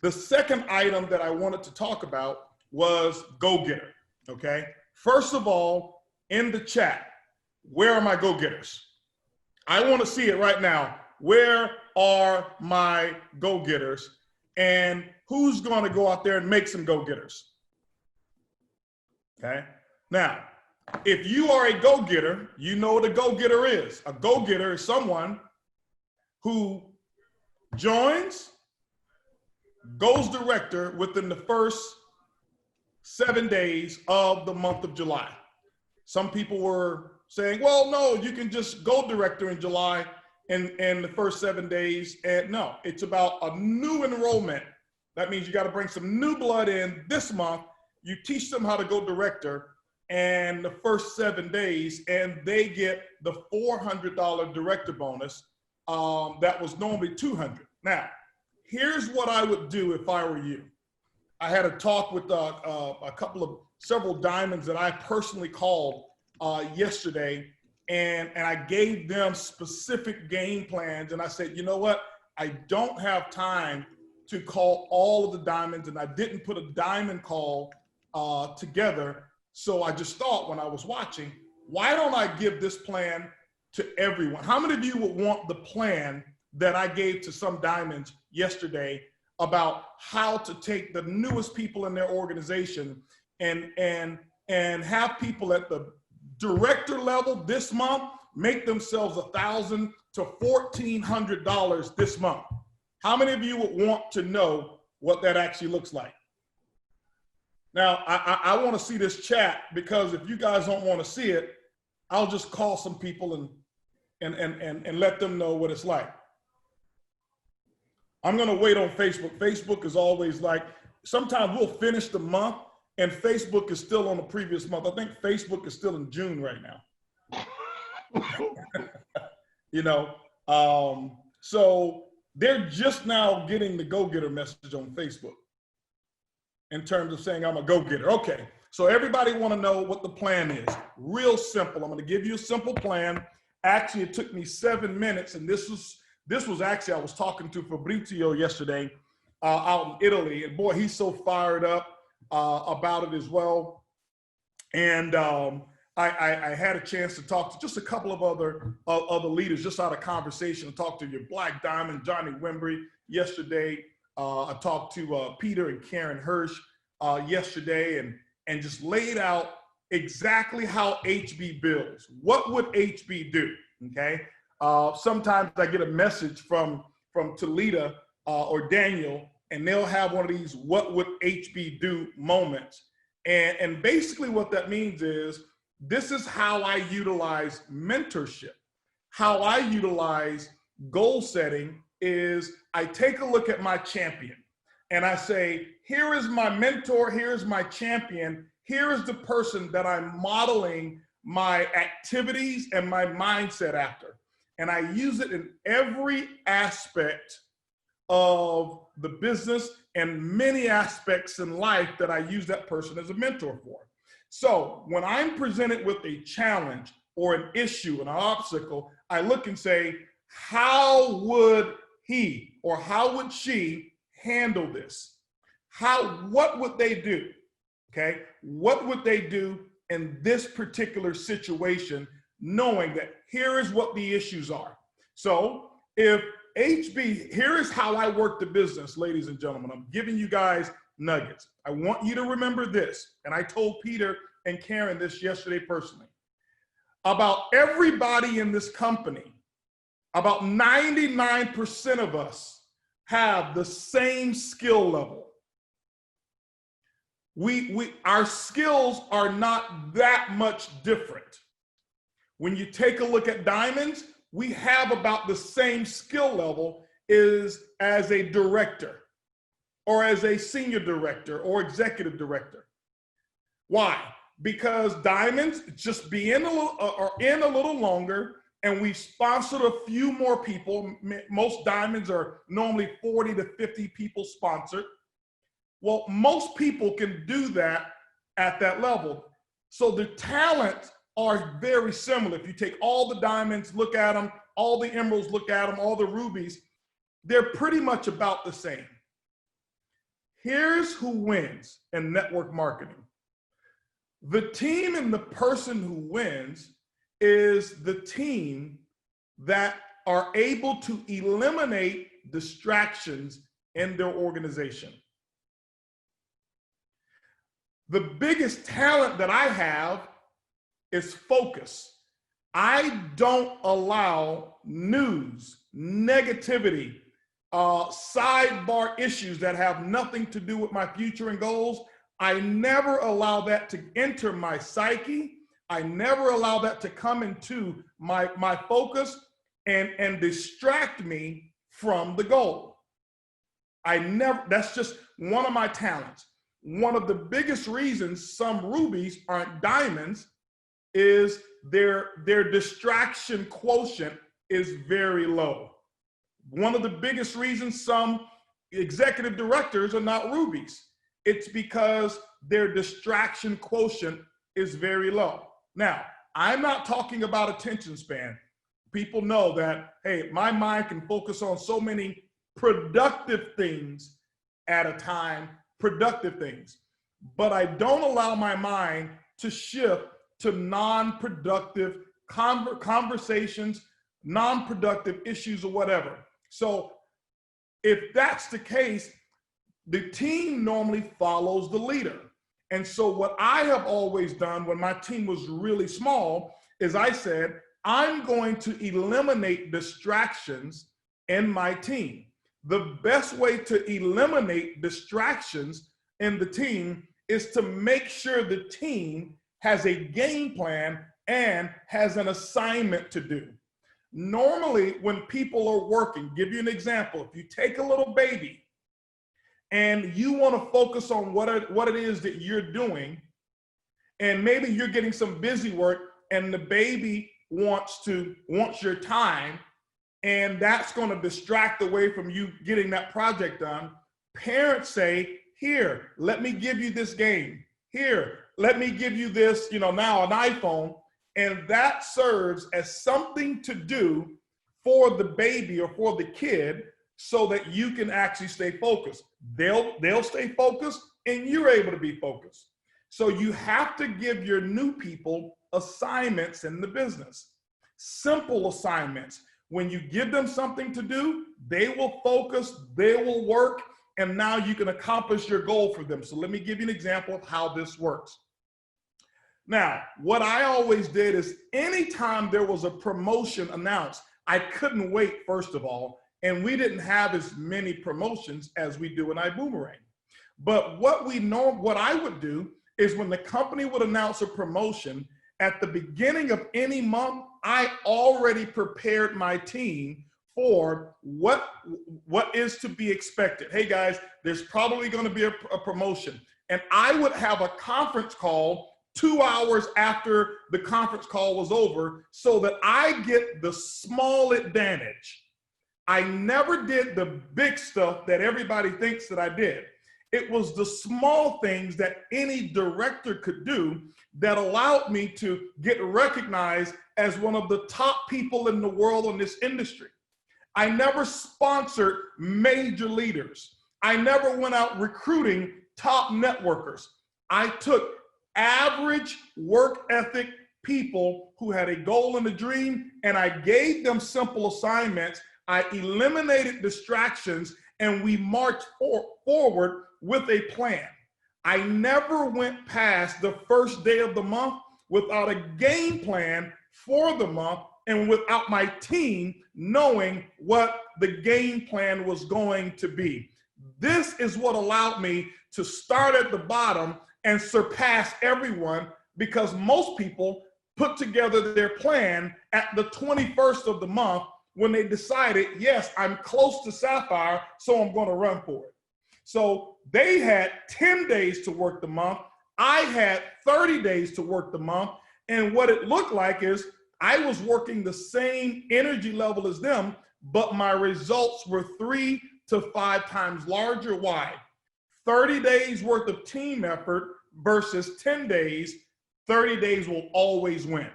The second item that I wanted to talk about was go-getter, okay? First of all, in the chat, where are my go-getters? I want to see it right now. Where are my go-getters? And who's going to go out there and make some go-getters? Okay. Now, if you are a go-getter, you know what a go-getter is. A go-getter is someone who joins, goes director within the first 7 days of the month of July. Some people were saying, well, no, you can just go director in July in the first 7 days. And no, it's about a new enrollment. That means you got to bring some new blood in this month. You teach them how to go director and the first 7 days, and they get the $400 director bonus that was normally $200. Now, here's what I would do if I were you. I had a talk with a couple of several diamonds that I personally called yesterday, and I gave them specific game plans. And I said, you know what? I don't have time to call all of the diamonds, and I didn't put a diamond call together. So I just thought when I was watching, why don't I give this plan to everyone? How many of you would want the plan that I gave to some diamonds yesterday about how to take the newest people in their organization and have people at the director level this month make themselves $1,000 to $1,400 this month? How many of you would want to know what that actually looks like? Now, I want to see this chat, because if you guys don't want to see it, I'll just call some people and let them know what it's like. I'm going to wait on Facebook. Facebook is always like, sometimes we'll finish the month and Facebook is still on the previous month. I think Facebook is still in June right now. You know, so they're just now getting the go-getter message on Facebook in terms of saying I'm a go-getter. Okay, so everybody want to know what the plan is. Real simple. I'm going to give you a simple plan. Actually, it took me 7 minutes, and this was actually, I was talking to Fabrizio yesterday out in Italy, and boy, he's so fired up about it as well. And I had a chance to talk to just a couple of other leaders just out of conversation. I talked to your Black Diamond, Johnny Wembry, yesterday. I talked to Peter and Karen Hirsch yesterday, and just laid out exactly how HB builds. What would HB do? Okay. Sometimes I get a message from Talita or Daniel, and they'll have one of these "what would HB do" moments. And basically what that means is, this is how I utilize mentorship. How I utilize goal setting is I take a look at my champion and I say, here is my mentor, here's my champion, here is the person that I'm modeling my activities and my mindset after. And I use it in every aspect of the business and many aspects in life that I use that person as a mentor for. So when I'm presented with a challenge or an issue, an obstacle, I look and say, how would he or how would she handle this? What would they do? Okay, what would they do in this particular situation, knowing that here is what the issues are? So if HB, here is how I work the business, ladies and gentlemen. I'm giving you guys nuggets. I want you to remember this, and I told Peter and Karen this yesterday personally. About everybody in this company, about 99% of us have the same skill level. Our skills are not that much different. When you take a look at diamonds, we have about the same skill level as a director or as a senior director or executive director. Why? Because diamonds just be in a little longer, and we sponsored a few more people. Most diamonds are normally 40 to 50 people sponsored. Well, most people can do that at that level. So the talents are very similar. If you take all the diamonds, look at them, all the emeralds, look at them, all the rubies, they're pretty much about the same. Here's who wins in network marketing. The team and the person who wins is the team that are able to eliminate distractions in their organization. The biggest talent that I have is focus. I don't allow news, negativity, sidebar issues that have nothing to do with my future and goals. I never allow that to enter my psyche. I never allow that to come into my focus and distract me from the goal. That's just one of my talents. One of the biggest reasons some rubies aren't diamonds is their distraction quotient is very low. One of the biggest reasons some executive directors are not rubies, it's because their distraction quotient is very low. Now, I'm not talking about attention span. People know that, hey, my mind can focus on so many productive things at a time, productive things, but I don't allow my mind to shift to non-productive conversations, non-productive issues or whatever. So if that's the case, the team normally follows the leader. And so what I have always done when my team was really small is I said, I'm going to eliminate distractions in my team. The best way to eliminate distractions in the team is to make sure the team has a game plan and has an assignment to do. Normally, when people are working, give you an example, if you take a little baby and you want to focus on what it is that you're doing, and maybe you're getting some busy work and the baby wants your time, and that's going to distract away from you getting that project done, parents say, here, let me give you this game. Here, let me give you this, now an iPhone. And that serves as something to do for the baby or for the kid so that you can actually stay focused. They'll stay focused and you're able to be focused. So you have to give your new people assignments in the business, simple assignments. When you give them something to do, they will focus, they will work, and now you can accomplish your goal for them. So let me give you an example of how this works. Now, what I always did is anytime there was a promotion announced, I couldn't wait, first of all, and we didn't have as many promotions as we do in Ibüümerang. But what I would do is when the company would announce a promotion, at the beginning of any month, I already prepared my team for what is to be expected. Hey guys, there's probably going to be a promotion. And I would have a conference call 2 hours after the conference call was over so that I get the small advantage. I never did the big stuff that everybody thinks that I did. It was the small things that any director could do that allowed me to get recognized as one of the top people in the world in this industry. I never sponsored major leaders. I never went out recruiting top networkers. I took average work ethic people who had a goal and a dream, and I gave them simple assignments. I eliminated distractions, and we marched forward with a plan. I never went past the first day of the month without a game plan for the month and without my team knowing what the game plan was going to be. This is what allowed me to start at the bottom and surpass everyone, because most people put together their plan at the 21st of the month when they decided, yes, I'm close to Sapphire, so I'm going to run for it. So they had 10 days to work the month. I had 30 days to work the month. And what it looked like is I was working the same energy level as them, but my results were 3 to 5 times larger. Why? 30 days worth of team effort versus 10 days, 30 days will always win.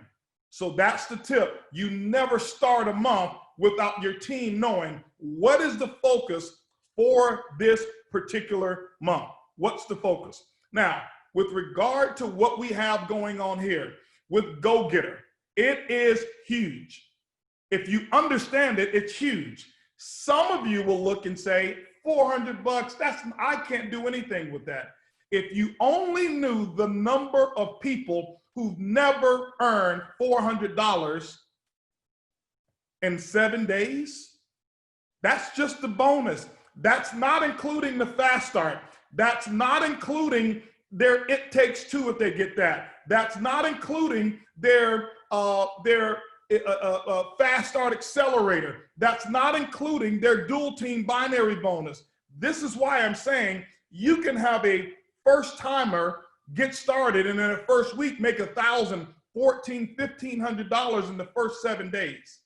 So that's the tip. You never start a month without your team knowing what is the focus for this particular month. What's the focus? Now, with regard to what we have going on here with Go Getter, it is huge. If you understand it, it's huge. Some of you will look and say, $400, I can't do anything with that. If you only knew the number of people who've never earned $400 in 7 days, that's just the bonus. That's not including the fast start. That's not including their It Takes Two if they get that. That's not including their fast start accelerator. That's not including their dual team binary bonus. This is why I'm saying you can have a first timer get started and in the first week make $1,000, $1,400, $1,500 in the first 7 days.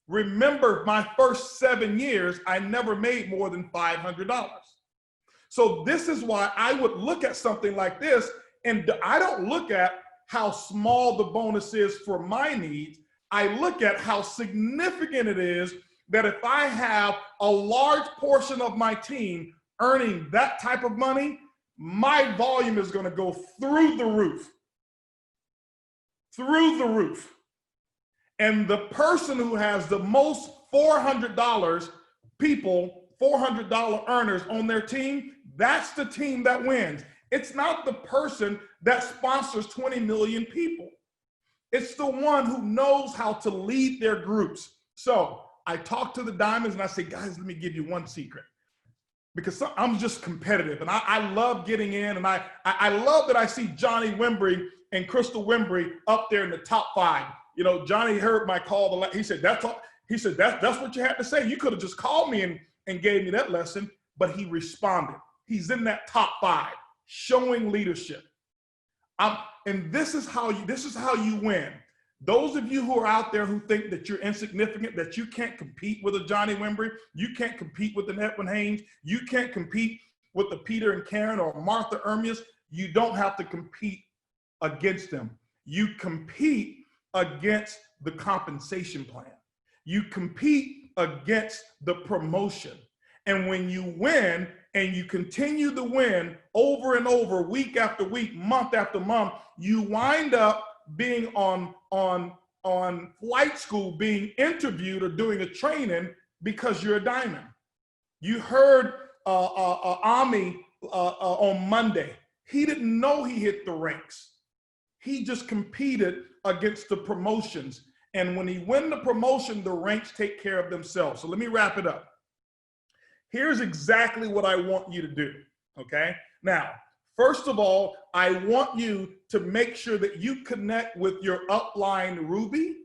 Remember, my first 7 years, I never made more than $500. So this is why I would look at something like this, and I don't look at how small the bonus is for my needs. I look at how significant it is that if I have a large portion of my team earning that type of money, my volume is going to go through the roof. Through the roof. And the person who has the most $400 people, $400 earners on their team, that's the team that wins. It's not the person that sponsors 20 million people. It's the one who knows how to lead their groups. So I talk to the diamonds and I say, guys, let me give you one secret. Because I'm just competitive and I love getting in, and I love that I see Johnny Wimbrey and Crystal Wimbrey up there in the top 5. You know, Johnny heard my call. He said, that's all. He said, that's what you had to say. You could have just called me and gave me that lesson, but he responded. He's in that top 5, showing leadership. And this is how you win. Those of you who are out there who think that you're insignificant, that you can't compete with a Johnny Wimbrey, you can't compete with an Edwin Haynes, you can't compete with the Peter and Karen or Martha Ermias, you don't have to compete against them. You compete against the compensation plan. You compete against the promotion. And when you win and you continue to win over and over, week after week, month after month, you wind up being on flight school, being interviewed or doing a training because you're a diamond. You heard Ami on Monday. He didn't know he hit the ranks. He just competed against the promotions. And when he win the promotion, the ranks take care of themselves. So let me wrap it up. Here's exactly what I want you to do, okay? Now, first of all, I want you to make sure that you connect with your upline Ruby,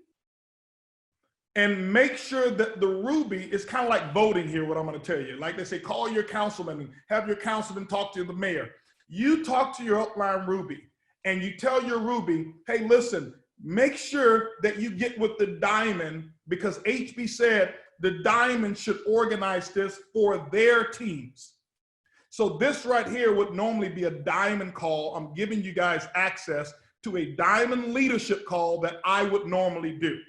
and make sure that the Ruby is kind of like voting here, what I'm going to tell you. Like they say, call your councilman and have your councilman talk to the mayor. You talk to your upline Ruby and you tell your Ruby, hey, listen, make sure that you get with the diamond, because HB said the diamond should organize this for their teams. So this right here would normally be a diamond call. I'm giving you guys access to a diamond leadership call that I would normally do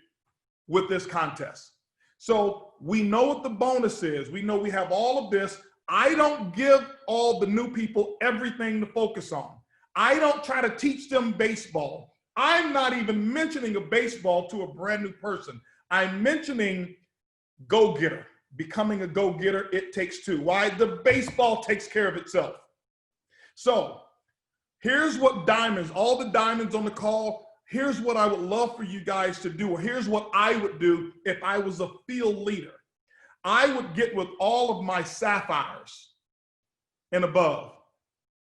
with this contest. So we know what the bonus is. We know we have all of this. I don't give all the new people everything to focus on. I don't try to teach them baseball. I'm not even mentioning a baseball to a brand new person. I'm mentioning go-getter. Becoming a go-getter, it takes two. Why? The baseball takes care of itself. So here's what diamonds, all the diamonds on the call, here's what I would love for you guys to do, or here's what I would do if I was a field leader. I would get with all of my sapphires and above.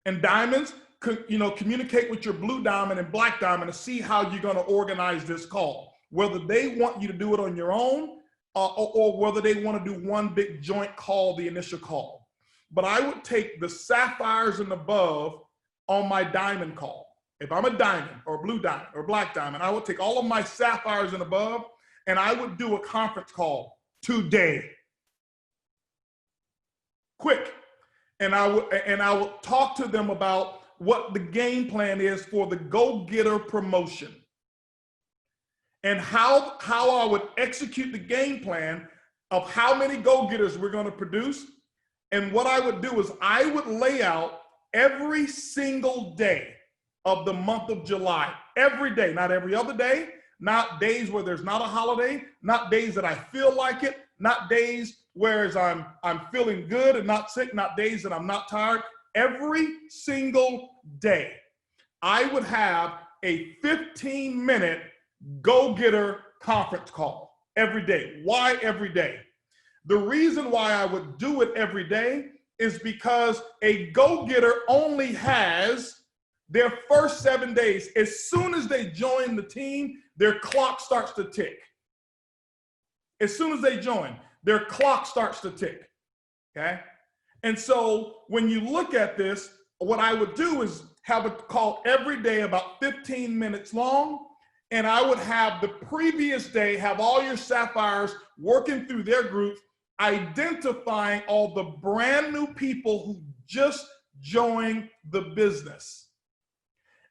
And diamonds, communicate with your blue diamond and black diamond to see how you're going to organize this call, whether they want you to do it on your own, or whether they want to do one big joint call, the initial call. But I would take the sapphires and above on my diamond call. If I'm a diamond or blue diamond or black diamond, I would take all of my sapphires and above, and I would do a conference call today. Quick. And I would talk to them about what the game plan is for the go-getter promotion, and how I would execute the game plan of how many go-getters we're going to produce. And what I would do is I would lay out every single day of the month of July, every day, not every other day, not days where there's not a holiday, not days that I feel like it, not days where I'm feeling good and not sick, not days that I'm not tired. Every single day, I would have a 15-minute go-getter conference call every day. Why every day? The reason why I would do it every day is because a go-getter only has their first 7 days. As soon as they join the team, their clock starts to tick. As soon as they join, their clock starts to tick, okay? And so when you look at this, what I would do is have a call every day about 15 minutes long, and I would have the previous day, have all your sapphires working through their groups, identifying all the brand new people who just joined the business.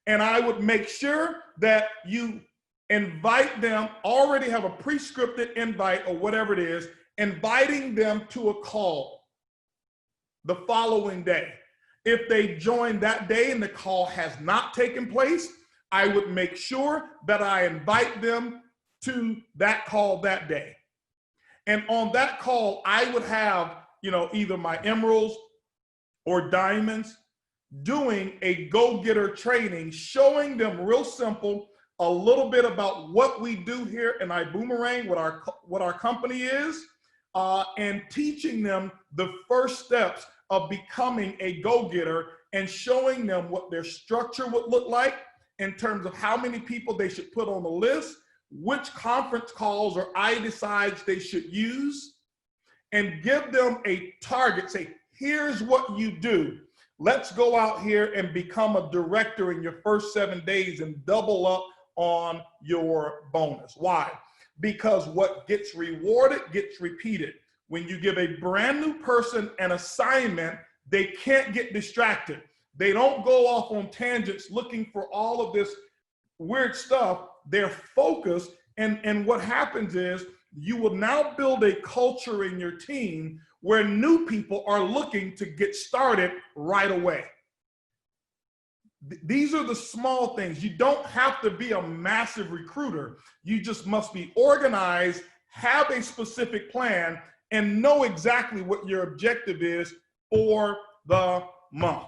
And I would make sure that you invite them, already have a pre-scripted invite or whatever it is, inviting them to a call the following day. If they join that day and the call has not taken place, I would make sure that I invite them to that call that day. And on that call, I would have, either my emeralds or diamonds doing a go-getter training, showing them real simple, a little bit about what we do here in Ibüümerang, what our company is, and teaching them the first steps of becoming a go-getter and showing them what their structure would look like in terms of how many people they should put on the list, which conference calls or decides they should use, and give them a target. Say, here's what you do. Let's go out here and become a director in your first 7 days and double up on your bonus. Why? Because what gets rewarded gets repeated. When you give a brand new person an assignment, they can't get distracted. They don't go off on tangents looking for all of this weird stuff. They're focused, and what happens is you will now build a culture in your team where new people are looking to get started right away. These are the small things. You don't have to be a massive recruiter. You just must be organized, have a specific plan, and know exactly what your objective is for the month.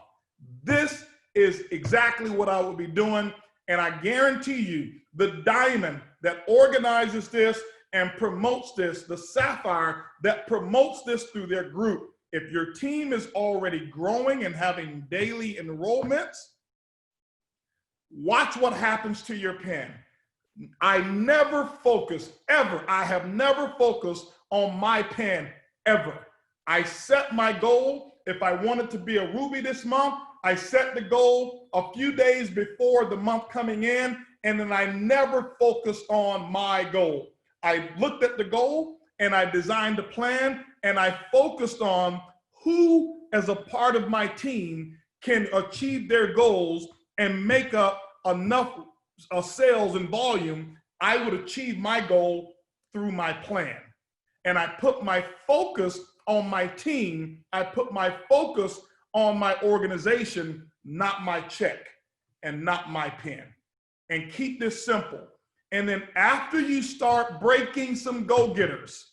This is exactly what I will be doing. And I guarantee you, the diamond that organizes this and promotes this, the sapphire that promotes this through their group, if your team is already growing and having daily enrollments, watch what happens to your pen. I never focus, ever. I have never focused on my pen, ever. I set my goal. If I wanted to be a Ruby this month, I set the goal a few days before the month coming in, and then I never focused on my goal. I looked at the goal and I designed a plan, and I focused on who, as a part of my team, can achieve their goals and make up enough sales and volume. I would achieve my goal through my plan. And I put my focus on my team. I put my focus on my organization, not my check and not my pen. And keep this simple. And then after you start breaking some go-getters,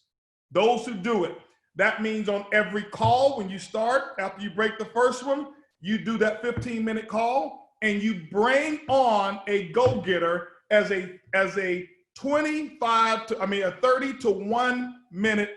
those who do it, that means on every call when you start, after you break the first one, you do that 15-minute call and you bring on a go-getter as a 30 to 1 minute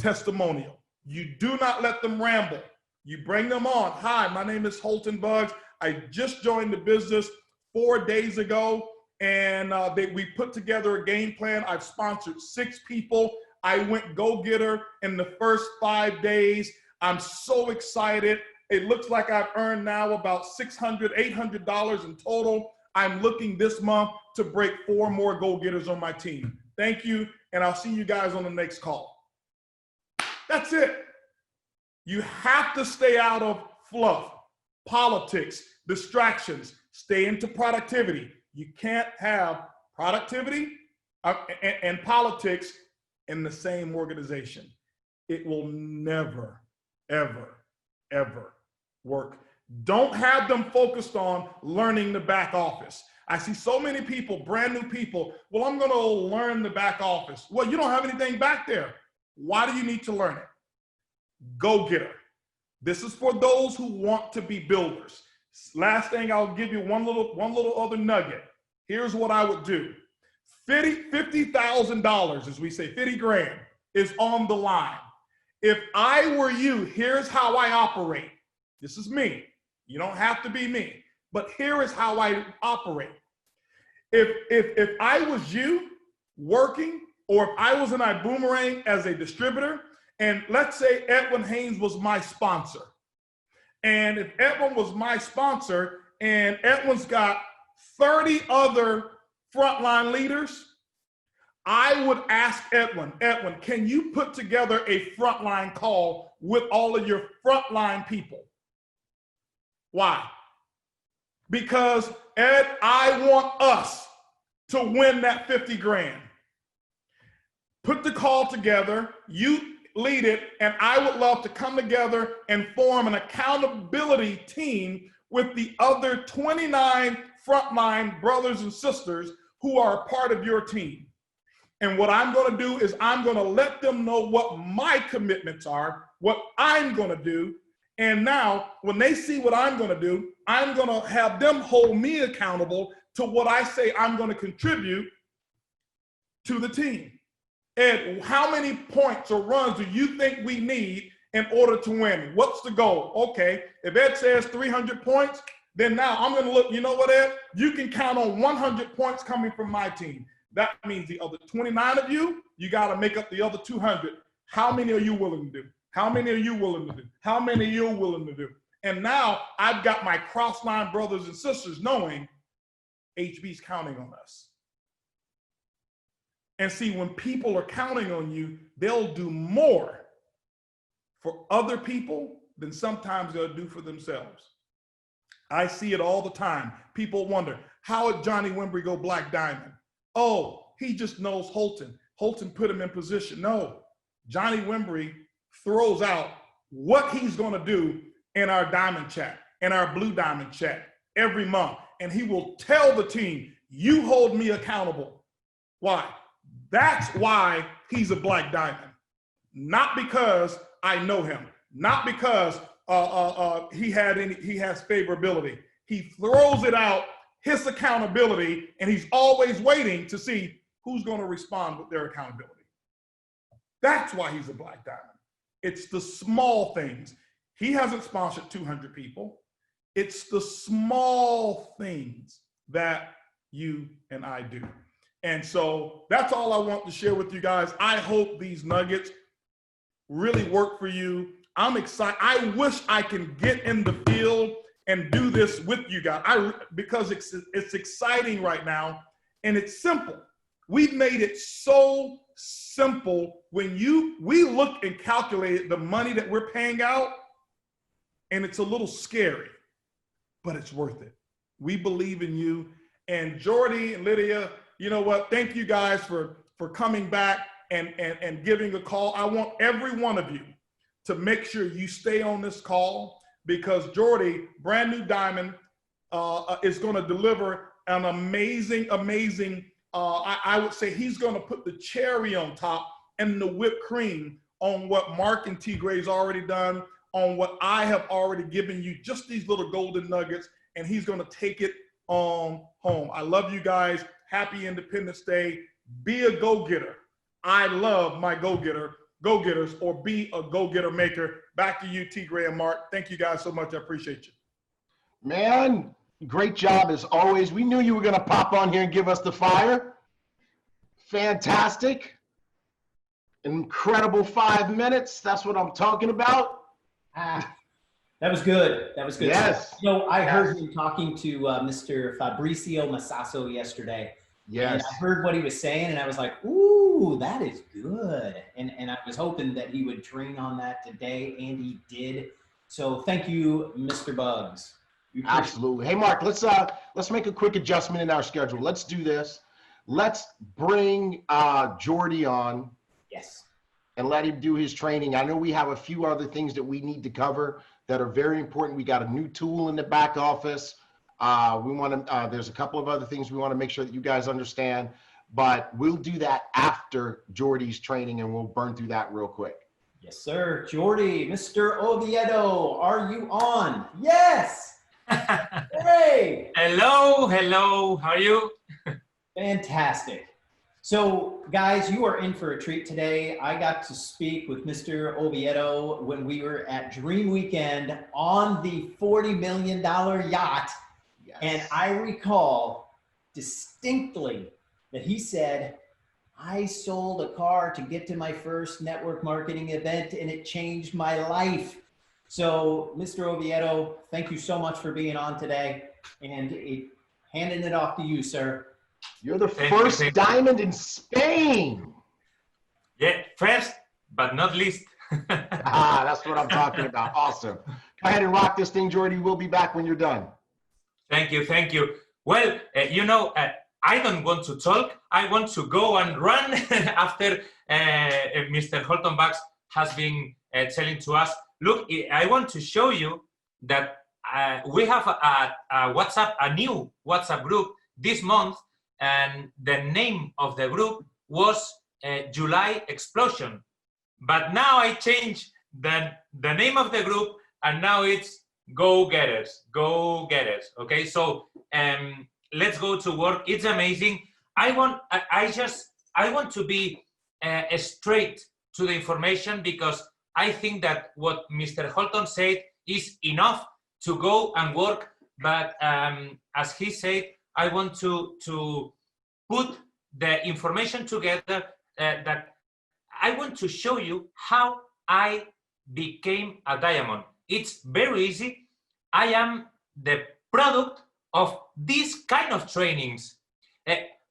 testimonial. You do not let them ramble. You bring them on. Hi, my name is Holton Buggs. I just joined the business 4 days ago, and we put together a game plan. I've sponsored 6 people. I went go-getter in the first 5 days. I'm so excited. It looks like I've earned now about $600, $800 in total. I'm looking this month to break 4 more go-getters on my team. Thank you, and I'll see you guys on the next call. That's it. You have to stay out of fluff, politics, distractions. Stay into productivity. You can't have productivity and politics in the same organization. It will never, ever, ever work. Don't have them focused on learning the back office. I see so many people, brand new people, well, I'm gonna learn the back office. Well, you don't have anything back there. Why do you need to learn it? Go-getter. This is for those who want to be builders. Last thing, I'll give you one little other nugget. Here's what I would do. $50,000, as we say, 50 grand is on the line. If I were you, here's how I operate. This is me. You don't have to be me, but here is how I operate. If I was you working, or if I was in Ibüümerang as a distributor, and let's say Edwin Haynes was my sponsor. And if Edwin was my sponsor and Edwin's got 30 other frontline leaders, I would ask Edwin, can you put together a frontline call with all of your frontline people? Why? Because, Ed, I want us to win that 50 grand. Put the call together, you lead it, and I would love to come together and form an accountability team with the other 29 frontline brothers and sisters who are a part of your team. And what I'm going to do is I'm going to let them know what my commitments are, what I'm going to do. And now when they see what I'm going to do, I'm going to have them hold me accountable to what I say I'm going to contribute to the team. Ed, how many points or runs do you think we need in order to win? What's the goal? Okay, if Ed says 300 points, then now I'm going to look, you know what, Ed? You can count on 100 points coming from my team. That means the other 29 of you, you got to make up the other 200. How many are you willing to do? How many are you willing to do? How many are you willing to do? And now I've got my cross-line brothers and sisters knowing HB's counting on us. And see, when people are counting on you, they'll do more for other people than sometimes they'll do for themselves. I see it all the time. People wonder, how did Johnny Wimbrey go Black Diamond? Oh, he just knows Holton. Holton put him in position. No, Johnny Wimbrey throws out what he's going to do in our diamond chat, in our blue diamond chat every month. And he will tell the team, you hold me accountable. Why? That's why he's a Black Diamond. Not because I know him, not because he has favorability. He throws it out, his accountability, and he's always waiting to see who's going to respond with their accountability. That's why he's a Black Diamond. It's the small things. He hasn't sponsored 200 people. It's the small things that you and I do. And so that's all I want to share with you guys. I hope these nuggets really work for you. I'm excited. I wish I can get in the field and do this with you guys because it's exciting right now and it's simple. We've made it so simple. When we look and calculate the money that we're paying out, and it's a little scary, but it's worth it. We believe in you. And Jordi and Lydia, you know what? Thank you guys for coming back and giving a call. I want every one of you to make sure you stay on this call because Jordi, brand new diamond, is going to deliver an amazing, I would say he's going to put the cherry on top and the whipped cream on what Mark and T. Gray's already done, on what I have already given you, just these little golden nuggets, and he's going to take it on home. I love you guys. Happy Independence Day. Be a go-getter. I love my go-getters, or be a go-getter maker. Back to you, T. Gray and Mark. Thank you guys so much. I appreciate you. Man, great job as always. We knew you were going to pop on here and give us the fire. Fantastic. Incredible 5 minutes. That's what I'm talking about. That was good. That was good. Yes. So I heard him talking to Mr. Fabrizio Massasso yesterday. Yes. And I heard what he was saying, and I was like, ooh, that is good. And I was hoping that he would train on that today, and he did. So thank you, Mr. Bugs. Absolutely. Hey, Mark, let's make a quick adjustment in our schedule. Let's do this. Let's bring Jordi on. Yes. And let him do his training. I know we have a few other things that we need to cover that are very important. We got a new tool in the back office. There's a couple of other things we want to make sure that you guys understand, but we'll do that after Jordi's training and we'll burn through that real quick. Yes, sir. Jordi, Mr. Oviedo, are you on? Yes. Hooray. Hello. How are you? Fantastic. So guys, you are in for a treat today. I got to speak with Mr. Oviedo when we were at Dream Weekend on the $40 million yacht. Yes. And I recall distinctly that he said, I sold a car to get to my first network marketing event and it changed my life. So Mr. Oviedo, thank you so much for being on today and handing it off to you, sir. You're the first diamond in Spain. Yeah, first but not least. That's what I'm talking about. Awesome. Go ahead and rock this thing, Jordi. We'll be back when you're done. Thank you, thank you. Well, I don't want to talk. I want to go and run after Mr. Holton Bucks has been telling to us. Look, I want to show you that we have a new WhatsApp group this month, and the name of the group was July Explosion. But now I changed the name of the group, and now it's Go Getters, Go Getters. Okay, so let's go to work. It's amazing. I want to be straight to the information, because I think that what Mr. Holton said is enough to go and work. But as he said, I want to put the information together that I want to show you how I became a diamond. It's very easy. I am the product of these kind of trainings.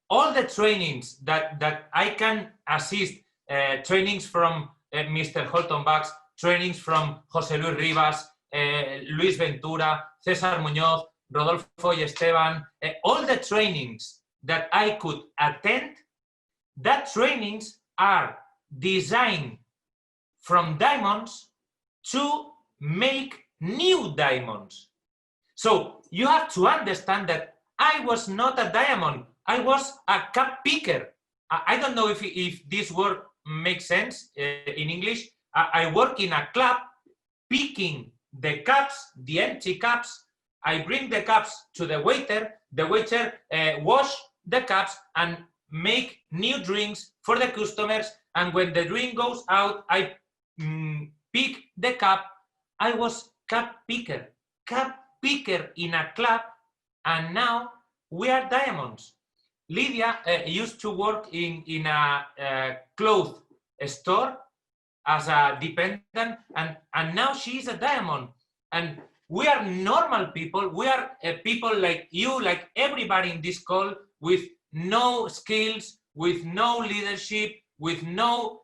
All the trainings that I can assist, trainings from Mr. Holton Bucks, trainings from Jose Luis Rivas, Luis Ventura, Cesar Muñoz, Rodolfo y Esteban, all the trainings that I could attend, that trainings are designed from diamonds to make new diamonds. So you have to understand that I was not a diamond. I was a cup picker. I don't know if this word makes sense in English. I work in a club picking the cups, the empty cups. I bring the cups to the waiter. The waiter wash the cups and make new drinks for the customers. And when the drink goes out, I pick the cup. I was cup picker in a club, and now we are diamonds. Lydia used to work in a clothes store as a dependent, and now she is a diamond. And we are normal people. We are people like you, like everybody in this call, with no skills, with no leadership, with no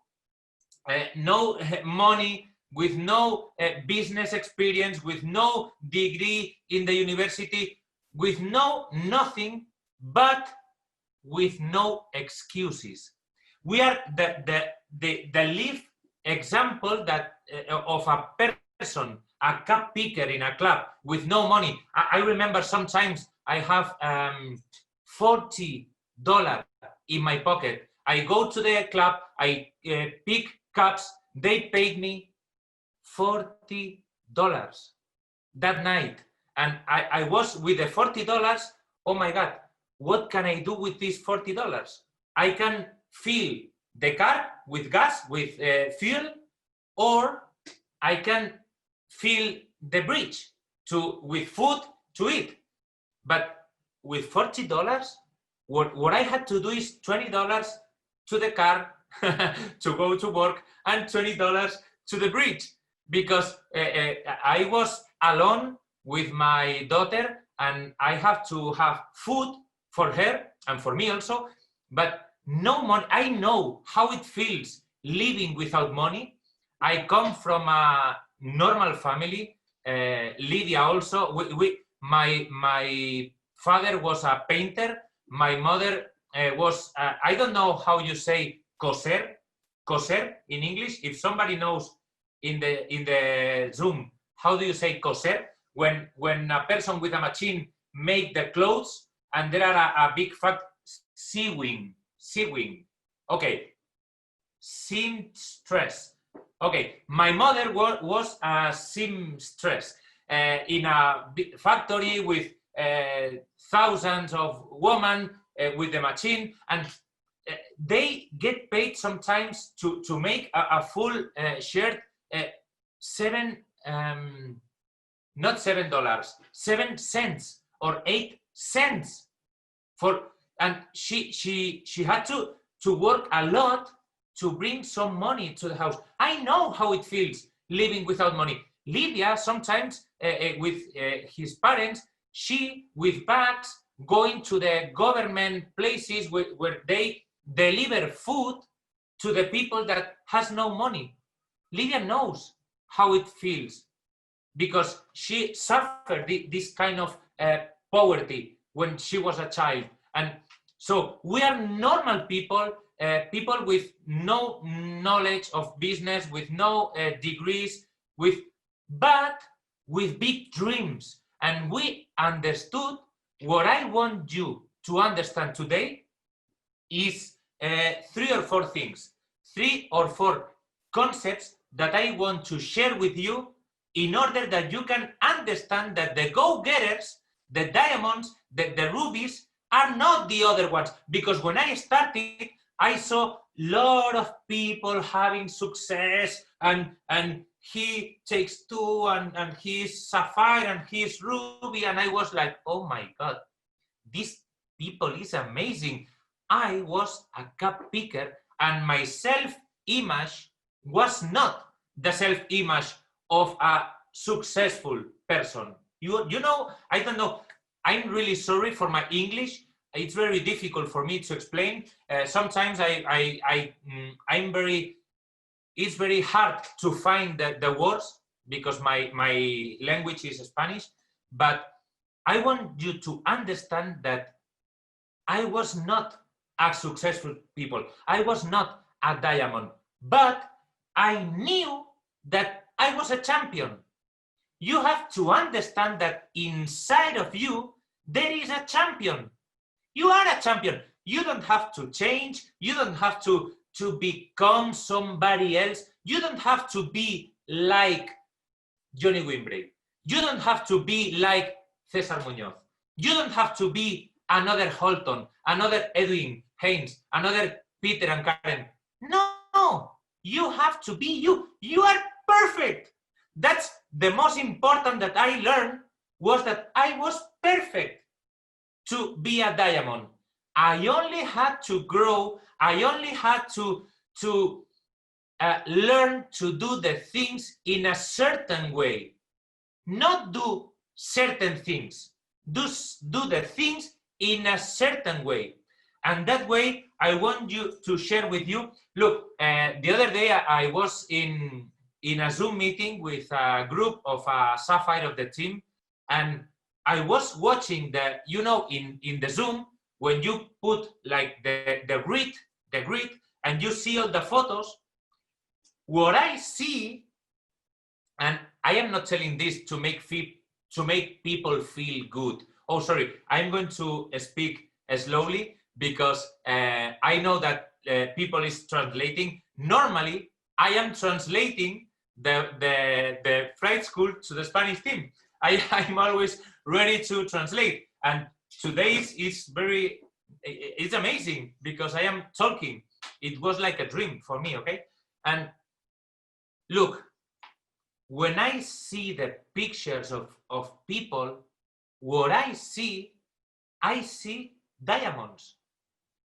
money, with no business experience, with no degree in the university, with nothing, but with no excuses. We are the live example that of a person, a cup picker in a club with no money. I remember sometimes I have $40 in my pocket. I go to the club, I pick cups, they paid me $40 that night. And I was with the $40, oh my God, what can I do with these $40? I can fill the car with gas, with fuel, or I can fill the bridge with food to eat. But with $40, what I had to do is $20 to the car to go to work and $20 to the bridge, because I was alone with my daughter and I have to have food for her and for me also, but no money. I know how it feels living without money. I come from a normal family. Lydia also. My father was a painter. My mother was, I don't know how you say coser in English. If somebody knows in the Zoom, how do you say coser? When a person with a machine make the clothes and there are a big fat sewing. Okay, seamstress. Okay, my mother was a seamstress in a big factory with thousands of women with the machine, and they get paid sometimes to make a full shirt, not $7, 7 cents or 8 cents for, and she had to work a lot to bring some money to the house. I know how it feels living without money. Lydia sometimes with his parents, she with bags going to the government places where they deliver food to the people that has no money. Livia knows how it feels because she suffered this kind of poverty when she was a child. And so we are normal people, people with no knowledge of business, with no degrees, but with big dreams. And we understood what I want you to understand today is 3 or 4 things, 3 or 4 concepts that I want to share with you in order that you can understand that the go-getters, the diamonds, the rubies are not the other ones. Because when I started, I saw a lot of people having success and he takes 2 and he's sapphire and he's ruby, and I was like, oh my God, these people is amazing. I was a cup picker and my self-image was not the self-image of a successful person. You know, I don't know, I'm really sorry for my English. It's very difficult for me to explain. Sometimes it's very hard to find the words because my language is Spanish, but I want you to understand that I was not a successful people. I was not a diamond, but I knew that I was a champion. You have to understand that inside of you, there is a champion. You are a champion. You don't have to change. You don't have to become somebody else. You don't have to be like Johnny Wimbrey. You don't have to be like Cesar Muñoz. You don't have to be another Holton, another Edwin Haynes, another Peter and Karen. No, you have to be you. You are perfect. That's the most important that I learned, was that I was perfect to be a diamond. I only had to grow. I only had to learn to do the things in a certain way. Not do certain things. Do the things in a certain way. And that way, I want you to share with you. Look, the other day I was in a Zoom meeting with a group of Sapphire of the team, and I was watching in the Zoom, when you put like the grid, and you see all the photos, what I see, and I am not telling this to make people feel good. Oh, sorry, I'm going to speak slowly because I know that people is translating. Normally, I am translating the flight school to the Spanish team. I'm always ready to translate, and today it's amazing because I am talking. It was like a dream for me, okay? And look, when I see the pictures of people, what I see diamonds.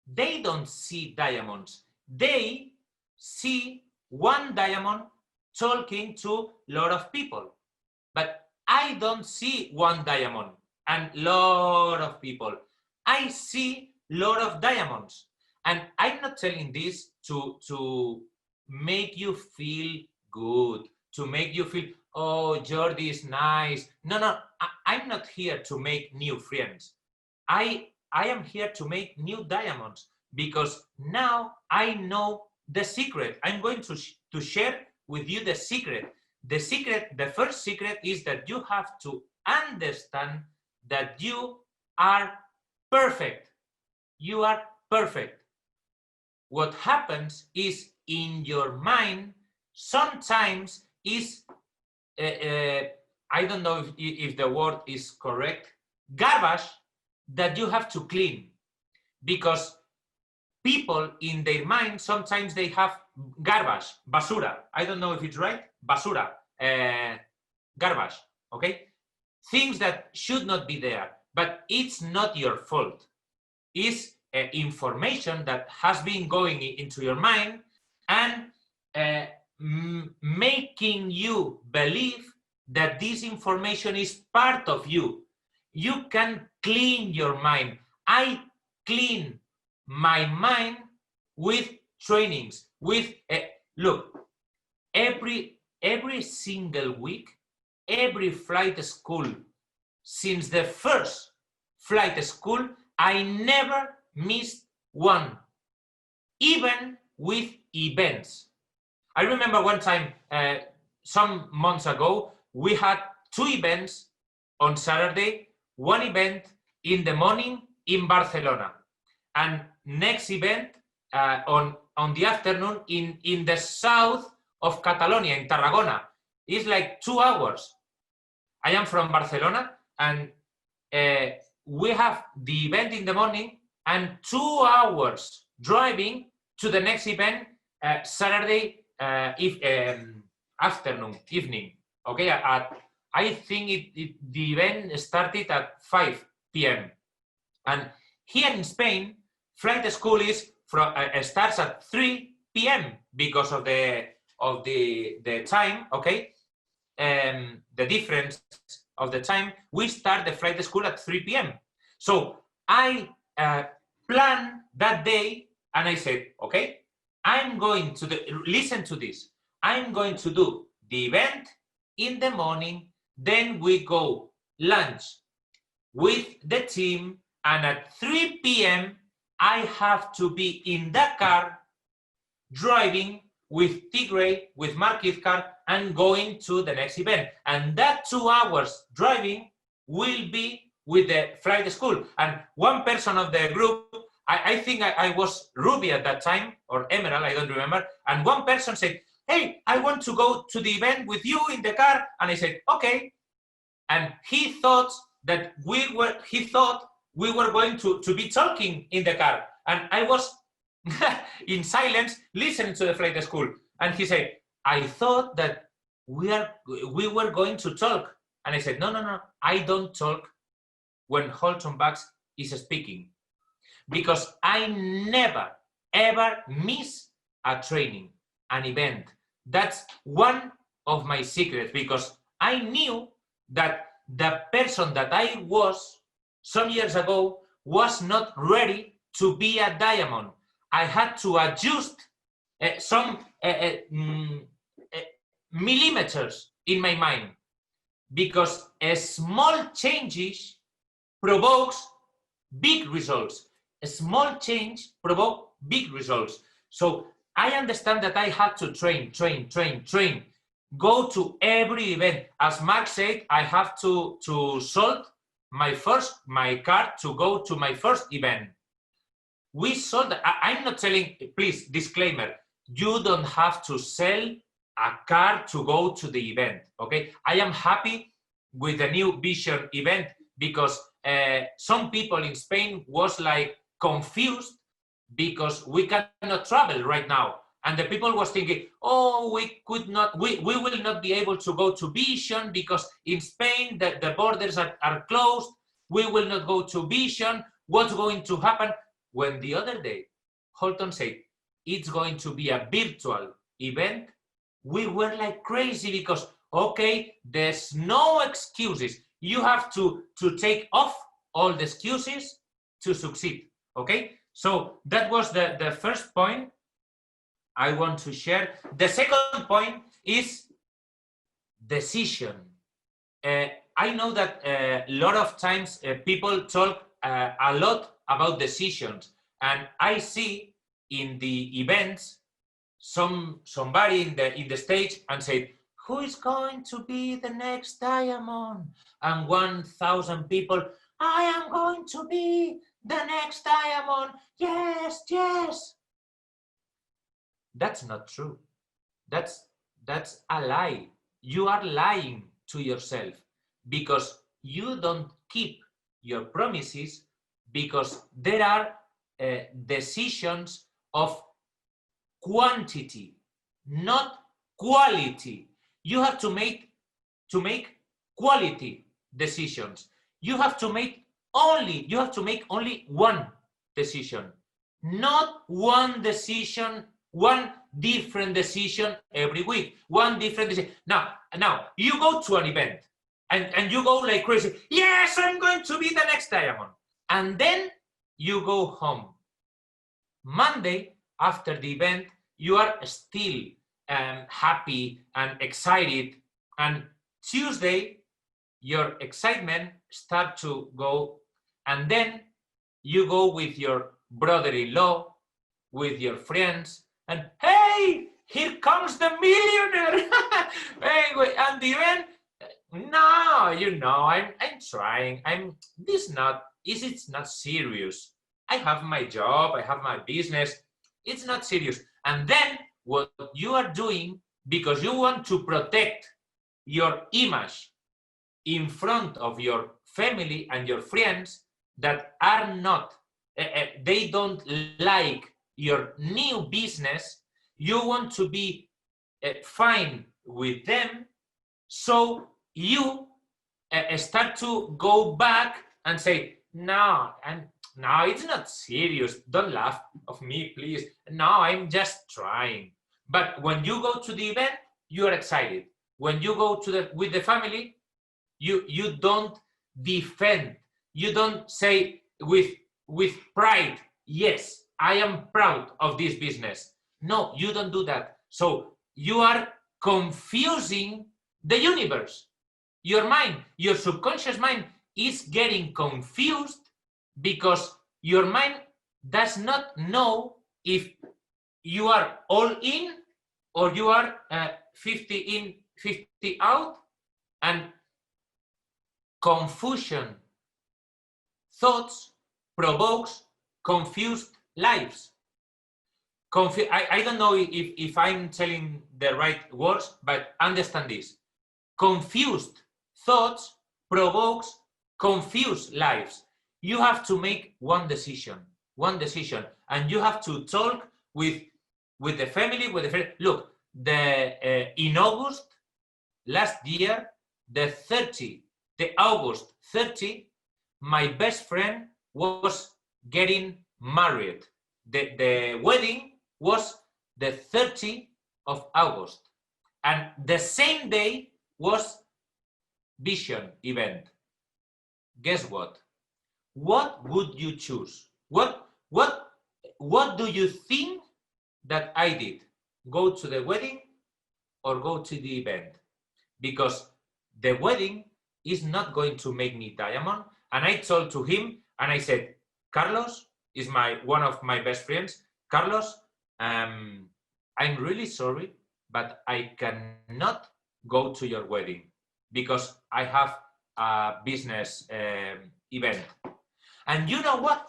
They don't see diamonds. They see one diamond talking to a lot of people. But I don't see one diamond and lot of people. I see a lot of diamonds. And I'm not telling this to make you feel good, to make you feel, oh, Jordi is nice. No, I'm not here to make new friends. I am here to make new diamonds, because now I know the secret. I'm going to share with you the secret. The first secret is that you have to understand that you are perfect. You are perfect. What happens is, in your mind, sometimes is, I don't know if the word is correct, garbage that you have to clean. Because people in their mind, sometimes they have garbage, basura. I don't know if it's right, basura, garbage, okay? Things that should not be there, but it's not your fault. It's information that has been going into your mind and making you believe that this information is part of you. You can clean your mind. I clean my mind with trainings, with, look, every single week, every flight school, since the first flight school, I never missed one, even with events. I remember one time, some months ago, we had 2 events on Saturday, one event in the morning in Barcelona, and next event on the afternoon in the south of Catalonia, in Tarragona. It's like 2 hours. I am from Barcelona, and we have the event in the morning and 2 hours driving to the next event Saturday evening. Okay, I think the event started at 5 p.m. And here in Spain, flight school is starts at 3 p.m. because of the time. Okay, the difference of the time. We start the flight school at 3 p.m. So I planned that day, and I said, okay, I'm going to listen to this. I'm going to do the event in the morning, then we go lunch with the team, and at 3 p.m. I have to be in the car driving with Tigray, with Mark's car, and going to the next event. And that 2 hours driving will be with the flight school. And one person of the group, I think I was Ruby at that time, or Emerald, I don't remember. And one person said, hey, I want to go to the event with you in the car. And I said, okay. And he thought we were going to be talking in the car. And I was in silence listening to the flight school. And he said, I thought that we were going to talk. And I said, no, I don't talk when Holton Bucks is speaking, because I never, ever miss a training, an event. That's one of my secrets, because I knew that the person that I was some years ago was not ready to be a diamond. I had to adjust some millimeters in my mind, because small changes provokes big results. A small change provoke big results. So I understand that I had to train, go to every event. As Mark said, I have to sold my car to go to my first event. We sold, I'm not telling, please, disclaimer, you don't have to sell a car to go to the event, okay? I am happy with the new Vision event, because some people in Spain was like confused because we cannot travel right now. And the people was thinking, oh, we will not be able to go to Vision because in Spain the borders are closed. We will not go to Vision. What's going to happen? When the other day, Holton said, it's going to be a virtual event, we were like crazy because, okay, there's no excuses. You have to take off all the excuses to succeed, okay? So that was the first point I want to share. The second point is decision. I know that a lot of times people talk a lot about decisions, and I see in the events somebody in the stage and say, who is going to be the next diamond? And 1,000 people, I am going to be the next diamond. Yes, yes. That's not true. That's a lie. You are lying to yourself because you don't keep your promises, because there are decisions of quantity, not quality. You have to make quality decisions. You have to make only one decision, not one decision, one different decision every week, one different decision. Now you go to an event and you go like crazy. Yes, I'm going to be the next diamond. And then you go home. Monday, after the event, you are still happy and excited, and Tuesday your excitement start to go, and then you go with your brother-in-law, with your friends, and hey, here comes the millionaire. Hey, and even no, you know, I'm trying. It's not serious. I have my job, I have my business. It's not serious. And then what you are doing, because you want to protect your image in front of your family and your friends that are not, they don't like your new business, you want to be fine with them, so you start to go back and say, no, it's not serious. Don't laugh of me, please. No, I'm just trying. But when you go to the event, you are excited. When you go to with the family, you don't defend. You don't say with pride, yes, I am proud of this business. No, you don't do that. So you are confusing the universe. Your mind, your subconscious mind is getting confused because your mind does not know if you are all in or you are 50 in, 50 out, and confusion thoughts provokes confused lives. I don't know if I'm telling the right words, but understand this. Confused thoughts provokes confused lives. You have to make one decision, and you have to talk with the family, with the friend. Look, in August last year, the August 30, my best friend was getting married. The wedding was the 30th of August, and the same day was Vision event. Guess what? What would you choose? What do you think that I did? Go to the wedding or go to the event? Because the wedding is not going to make me diamond. And I told to him, and I said, Carlos is one of my best friends. Carlos, I'm really sorry, but I cannot go to your wedding because I have a business event. And you know what?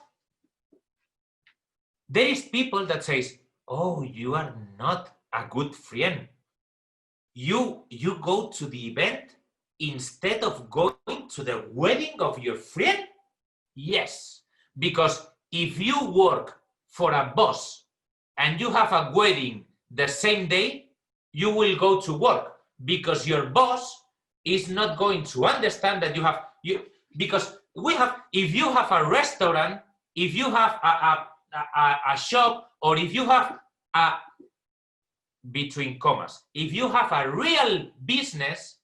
There is people that says, oh, you are not a good friend. You go to the event instead of going to the wedding of your friend? Yes, because if you work for a boss and you have a wedding the same day, you will go to work because your boss is not going to understand that because if you have a restaurant, if you have a shop, or if you have between commas, if you have a real business,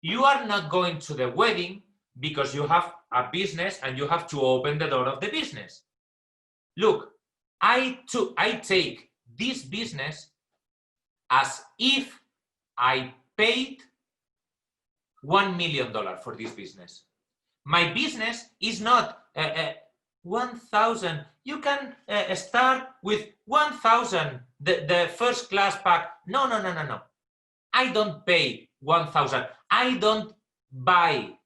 you are not going to the wedding because you have a business and you have to open the door of the business. Look, I take this business as if I paid $1 million for this business. My business is not 1,000. You can start with 1,000, the first class pack. No. I don't pay 1,000. I don't buy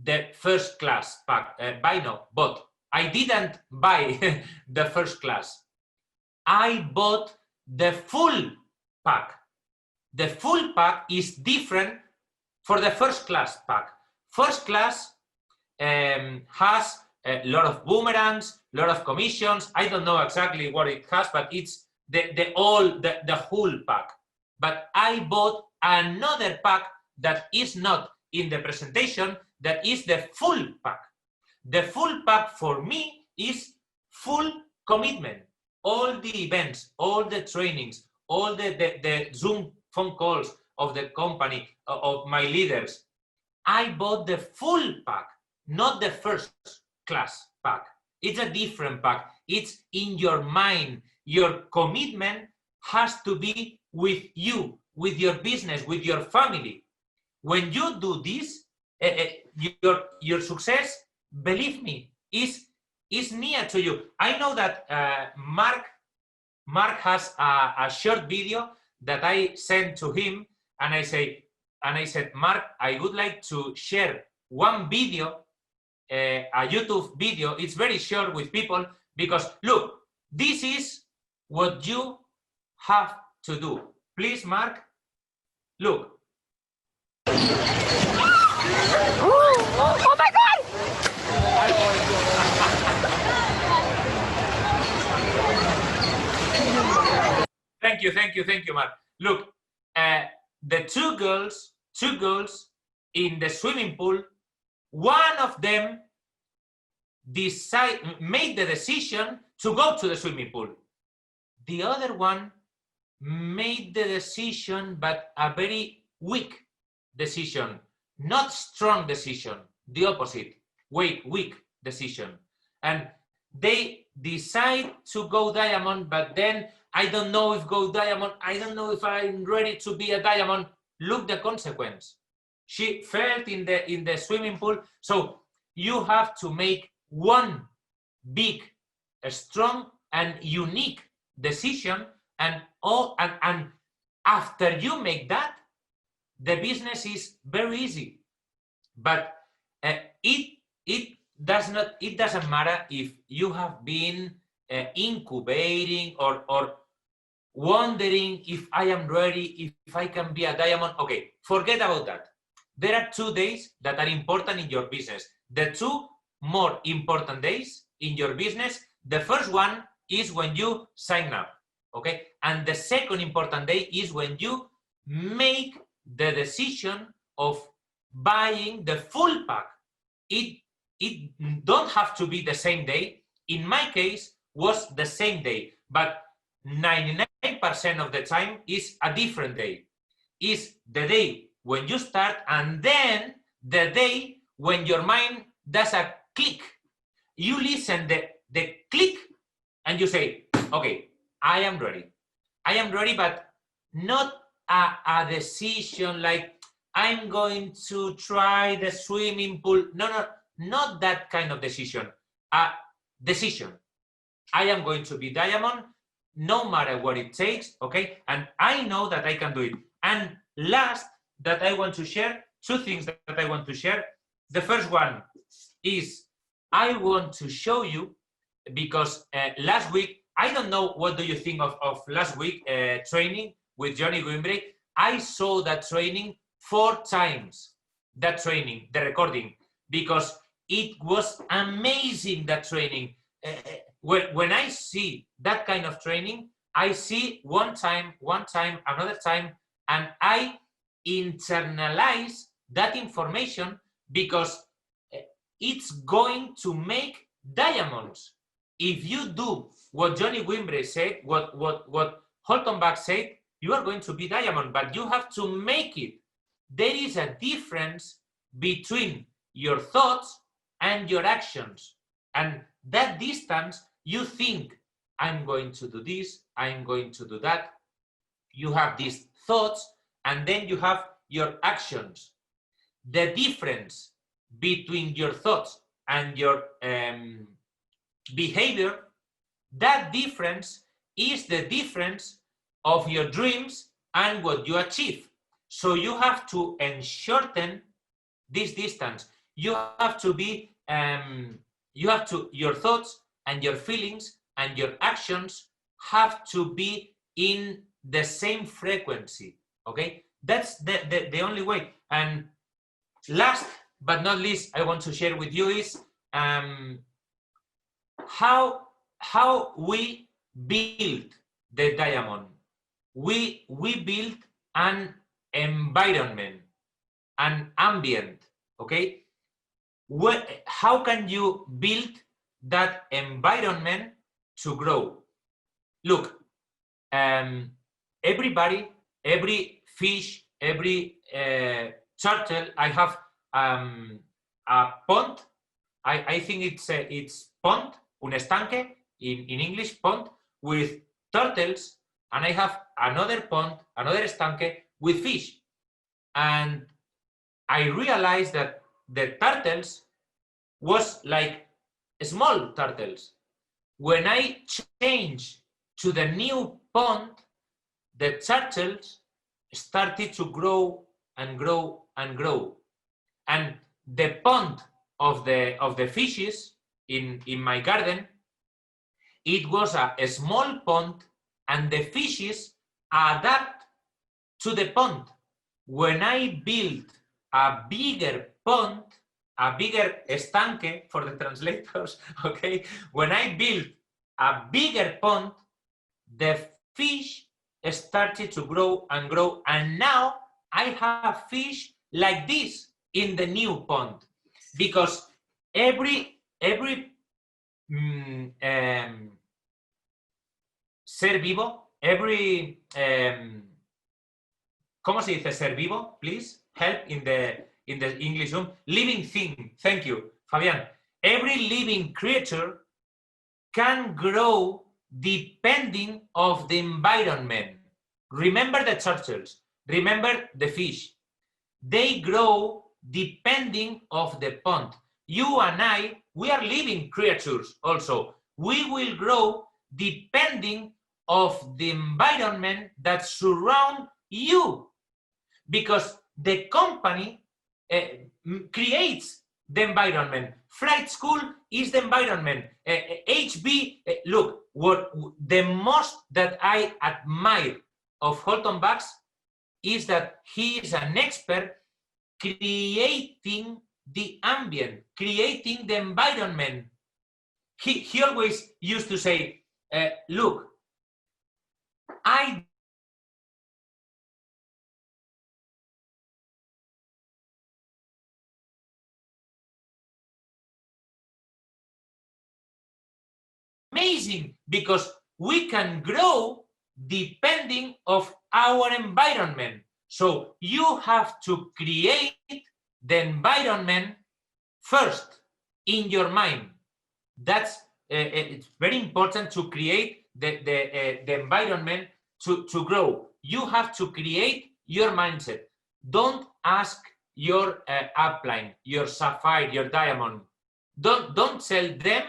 the first class pack. But I didn't buy the first class. I bought the full pack. The full pack is different for the first class pack. First class has a lot of boomerangs, a lot of commissions. I don't know exactly what it has, but it's the whole pack. But I bought another pack that is not in the presentation, that is the full pack. The full pack for me is full commitment. All the events, all the trainings, all the Zoom phone calls of the company, of my leaders. I bought the full pack, not the first class pack. It's a different pack. It's in your mind. Your commitment has to be with you, with your business, with your family. When you do this, your success, believe me, is near to you. I know that Mark has a short video that I sent to him, and I said, Mark, I would like to share one video, a YouTube video. It's very short with people, because look, this is what you have to do. Please, Mark, look. Oh my God! Thank you, Mark. Look, the two girls in the swimming pool, one of them made the decision to go to the swimming pool. The other one made the decision, but a very weak decision, not strong decision, the opposite, weak decision. And they decide to go diamond, but then I don't know if go diamond, I don't know if I'm ready to be a diamond. Look the consequence. She fell in the swimming pool. So you have to make one big, strong and unique decision, and after you make that, the business is very easy. But it doesn't matter if you have been incubating or wondering if I am ready, if I can be a diamond. Okay, forget about that. There are 2 days that are important in your business. The 2 more important days in your business, the first one is when you sign up, okay? And the second important day is when you make the decision of buying the full pack. It don't have to be the same day. In my case, was the same day, but 99% of the time is a different day. Is the day when you start, and then the day when your mind does a click. You listen the click and you say, okay, I am ready. I am ready, but not a decision like I'm going to try the swimming pool. No, not that kind of decision. A decision. I am going to be diamond, no matter what it takes, okay? And I know that I can do it. And last, that I want to share, 2 things that I want to share. The first one is I want to show you, because last week, I don't know, what do you think of last week training with Jordi Ibüümerang? I saw that training 4 times, that training, the recording, because it was amazing, that training. When I see that kind of training, I see one time, another time, and I internalize that information, because it's going to make diamonds. If you do what Jordi Ibüümerang said, what Holton said, you are going to be diamond, but you have to make it. There is a difference between your thoughts and your actions. And that distance, you think, I'm going to do this, I'm going to do that. You have these thoughts, and then you have your actions. The difference between your thoughts and your behavior, that difference is the difference of your dreams and what you achieve. So you have to shorten this distance. You have to be, your thoughts and your feelings and your actions have to be in the same frequency, okay? That's the only way. And last but not least, I want to share with you is how we build the diamond. We build an environment, an ambient, okay? How can you build that environment to grow? Look, everybody, every fish, every turtle, I have a pond. I think it's pond, un estanque in English, pond, with turtles. and I have another pond, another estanque with fish. And I realized that the turtles was like small turtles. When I changed to the new pond, the turtles started to grow and grow and grow. And the pond of the fishes in my garden, it was a small pond, and the fishes adapt to the pond. When I built a bigger pond, a bigger estanque for the translators, okay? When I built a bigger pond, the fish started to grow and grow, and now I have fish like this in the new pond, because every ser vivo, every ¿cómo se dice ser vivo? Please help in the English room. Living thing. Thank you, Fabian. Every living creature can grow depending of the environment. Remember the turtles. Remember the fish. They grow depending of the pond. You and I, we are living creatures also. We will grow depending of the environment that surround you, because the company creates the environment. Flight school is the environment. HB, look, what the most that I admire of Holton Bucks is that he is an expert creating the ambient, creating the environment. He always used to say, look, I amazing, because we can grow depending of our environment. So you have to create the environment first in your mind. That's it's very important to create the environment to grow. You have to create your mindset. Don't ask your upline, your sapphire, your diamond. Don't tell them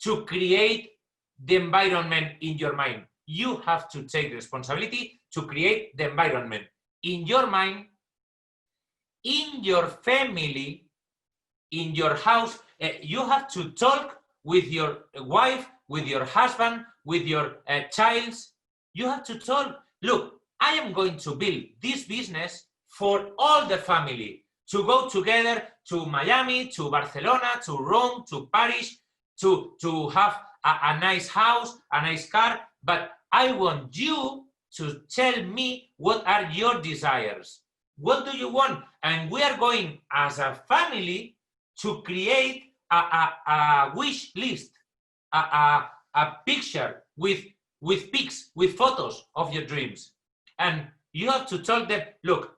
to create the environment in your mind. You have to take responsibility to create the environment in your mind, in your family, in your house. You have to talk with your wife, with your husband, with your child. You have to talk, look, I am going to build this business for all the family, to go together to Miami, to Barcelona, to Rome, to Paris, to have a nice house, a nice car, but I want you to tell me what are your desires. What do you want? And we are going as a family to create a wish list, a picture with pics, with photos of your dreams. And you have to tell them, look,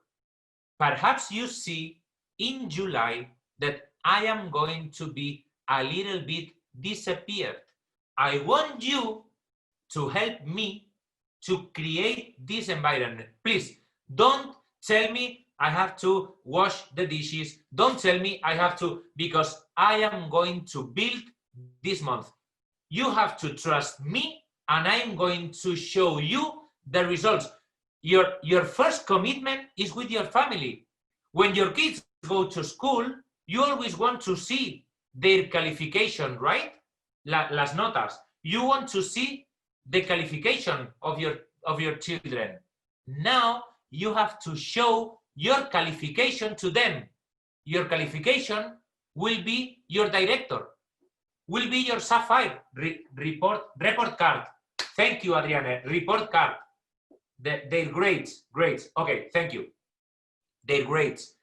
perhaps you see in July that I am going to be a little bit disappeared. I want you to help me to create this environment. Please, don't tell me I have to wash the dishes. Don't tell me I have to, because I am going to build this month. You have to trust me, and I'm going to show you the results. Your first commitment is with your family. When your kids go to school, you always want to see their qualification, right? Las notas. You want to see the qualification of your children. Now you have to show your qualification to them. Your qualification will be your director, will be your sapphire report card. Thank you, Adriana. Report card. Their grades. Okay, thank you. Their grades.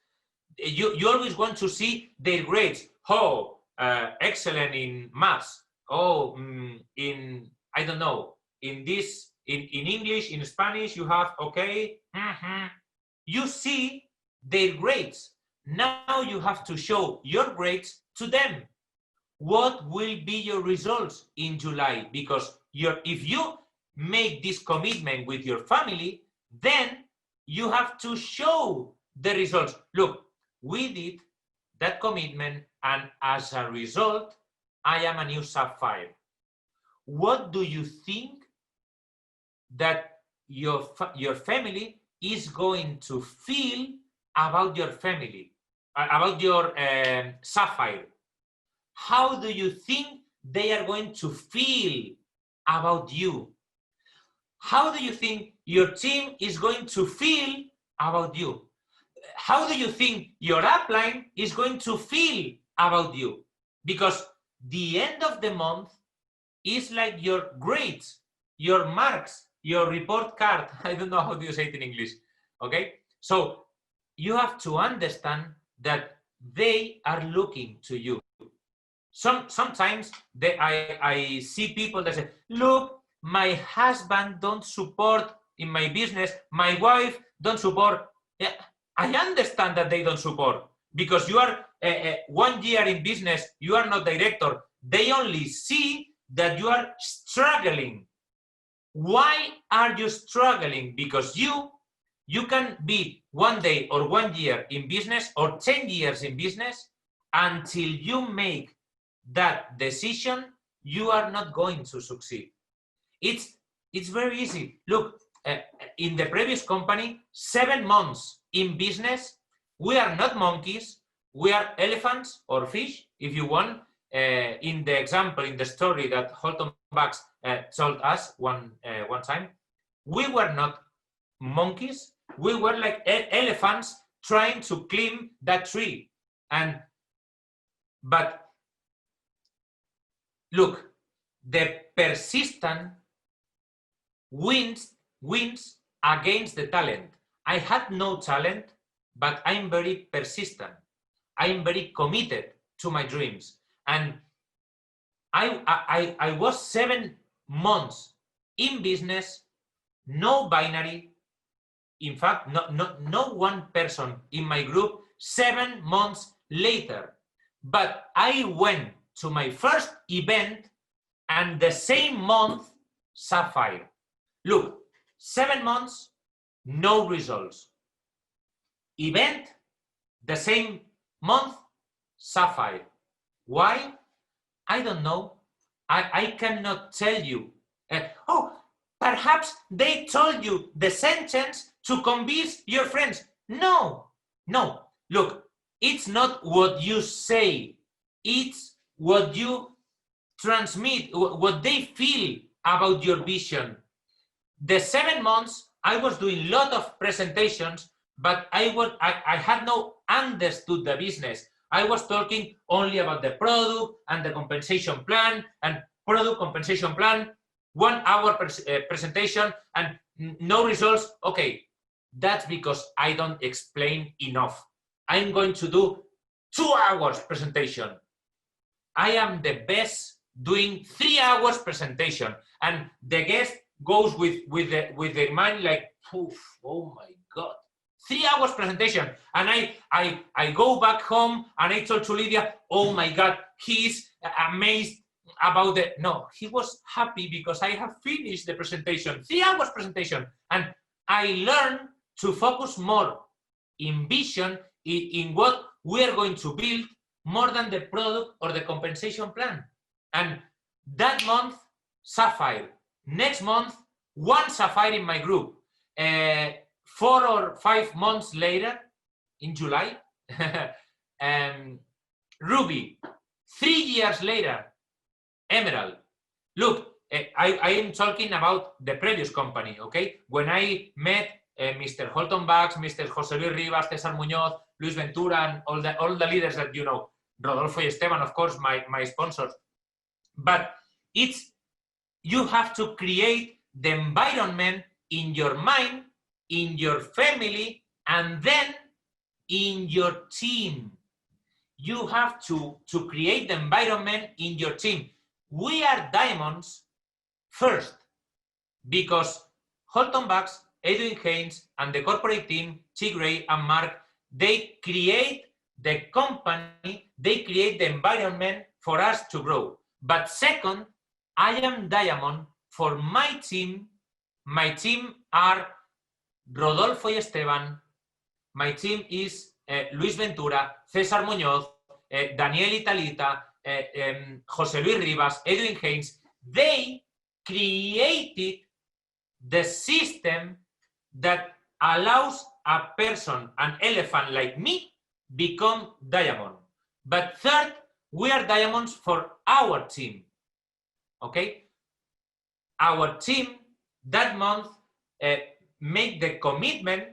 You always want to see their grades. Oh, excellent in maths. Oh, in, I don't know, in this, in English, in Spanish, you have, okay. You see their grades. Now you have to show your grades to them. What will be your results in July? Because if you make this commitment with your family, then you have to show the results. Look, we did that commitment, and as a result, I am a new sapphire. What do you think that your family is going to feel about your family, about your sapphire? How do you think they are going to feel about you? How do you think your team is going to feel about you? How do you think your upline is going to feel about you? Because the end of the month is like your grades, your marks, your report card. I don't know how do you say it in English. Okay, so you have to understand that they are looking to you. Sometimes I see people that say, look, my husband don't support in my business, my wife don't support. Yeah, I understand that they don't support, because you are 1 year in business, you are not director. They only see that you are struggling. Why are you struggling? Because you can be 1 day or 1 year in business or 10 years in business. Until you make that decision, you are not going to succeed. It's very easy. Look, in the previous company, 7 months in business, we are not monkeys, we are elephants or fish, if you want. In the example, in the story that Holton Bucks told us one time, we were not monkeys, we were like elephants trying to climb that tree. But look, the persistent wins against the talent. I had no talent, but I'm very persistent. I'm very committed to my dreams. And I was 7 months in business, no binary. In fact, no one person in my group 7 months later. But I went to my first event, and the same month, sapphire. Look, 7 months, no results. Event, the same month, sapphire. Why? I don't know. I cannot tell you. Oh, perhaps they told you the sentence to convince your friends. No. Look, it's not what you say. It's what you transmit, what they feel about your vision. The 7 months, I was doing a lot of presentations, but I had no understood the business. I was talking only about the product and the compensation plan, and product compensation plan, 1 hour presentation and no results. Okay, that's because I don't explain enough. I'm going to do 2 hours presentation. I am the best doing 3 hours presentation, and the guest goes with the mind like, oh my God, 3 hours presentation. And I go back home and I told to Lydia, oh my God, he's amazed about the, no, he was happy because I have finished the presentation, 3 hours presentation. And I learned to focus more in vision, in what we are going to build, more than the product or the compensation plan. And that month, sapphire. Next month, 1 sapphire in my group. 4 or 5 months later, in July, ruby. 3 years later, emerald. Look, I am talking about the previous company, okay? When I met Mr. Holton Bucks, Mr. José Luis Rivas, César Muñoz, Luis Ventura, and all the leaders that you know, Rodolfo y Esteban, of course, my sponsors. But you have to create the environment in your mind, in your family, and then in your team. You have to create the environment in your team. We are diamonds first, because Holton Bucks, Edwin Haynes, and the corporate team, Chick Ray and Mark, they create the company, they create the environment for us to grow. But second, I am diamond for my team are Rodolfo y Esteban. My team is Luis Ventura, César Muñoz, Daniel Italita, José Luis Rivas, Edwin Haynes. They created the system that allows a person, an elephant like me, become diamond. But third, we are diamonds for our team. Okay? Our team that month made the commitment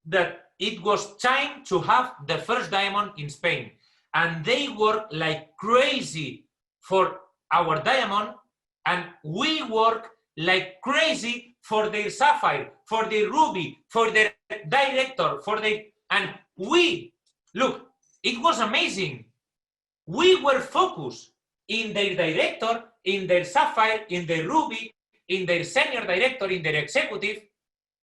that it was time to have the first diamond in Spain. And they work like crazy for our diamond, and we work like crazy for their sapphire, for their ruby, for their director, and we, look, it was amazing. We were focused in their director, in their sapphire, in their ruby, in their senior director, in their executive.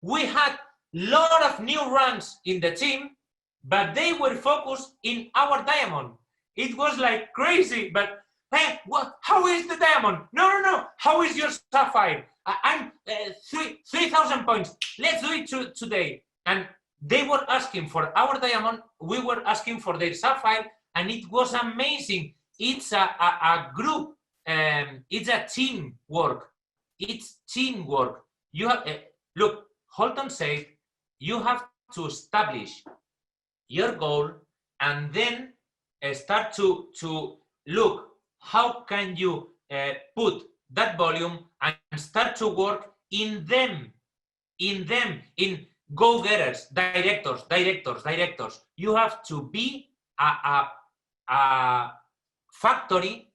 We had a lot of new ranks in the team, but they were focused in our diamond. It was like crazy, but hey, what? How is the diamond? No. How is your sapphire? I'm 3,000 points. Let's do it today. And they were asking for our diamond. We were asking for their sapphire, and it was amazing. It's a group. It's a teamwork. It's teamwork. You have look. Holton said you have to establish your goal and then start to look how can you put that volume and start to work in go-getters, directors. You have to be a factory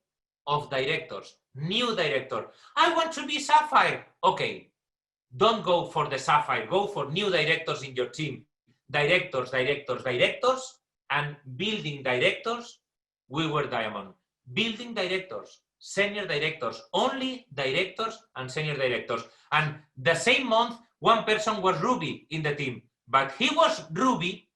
of directors, new director. I want to be sapphire. Okay, don't go for the sapphire, go for new directors in your team. Directors, and building directors. We were diamond. Building directors, senior directors, only directors and senior directors. And the same month, one person was Ruby in the team, but he was Ruby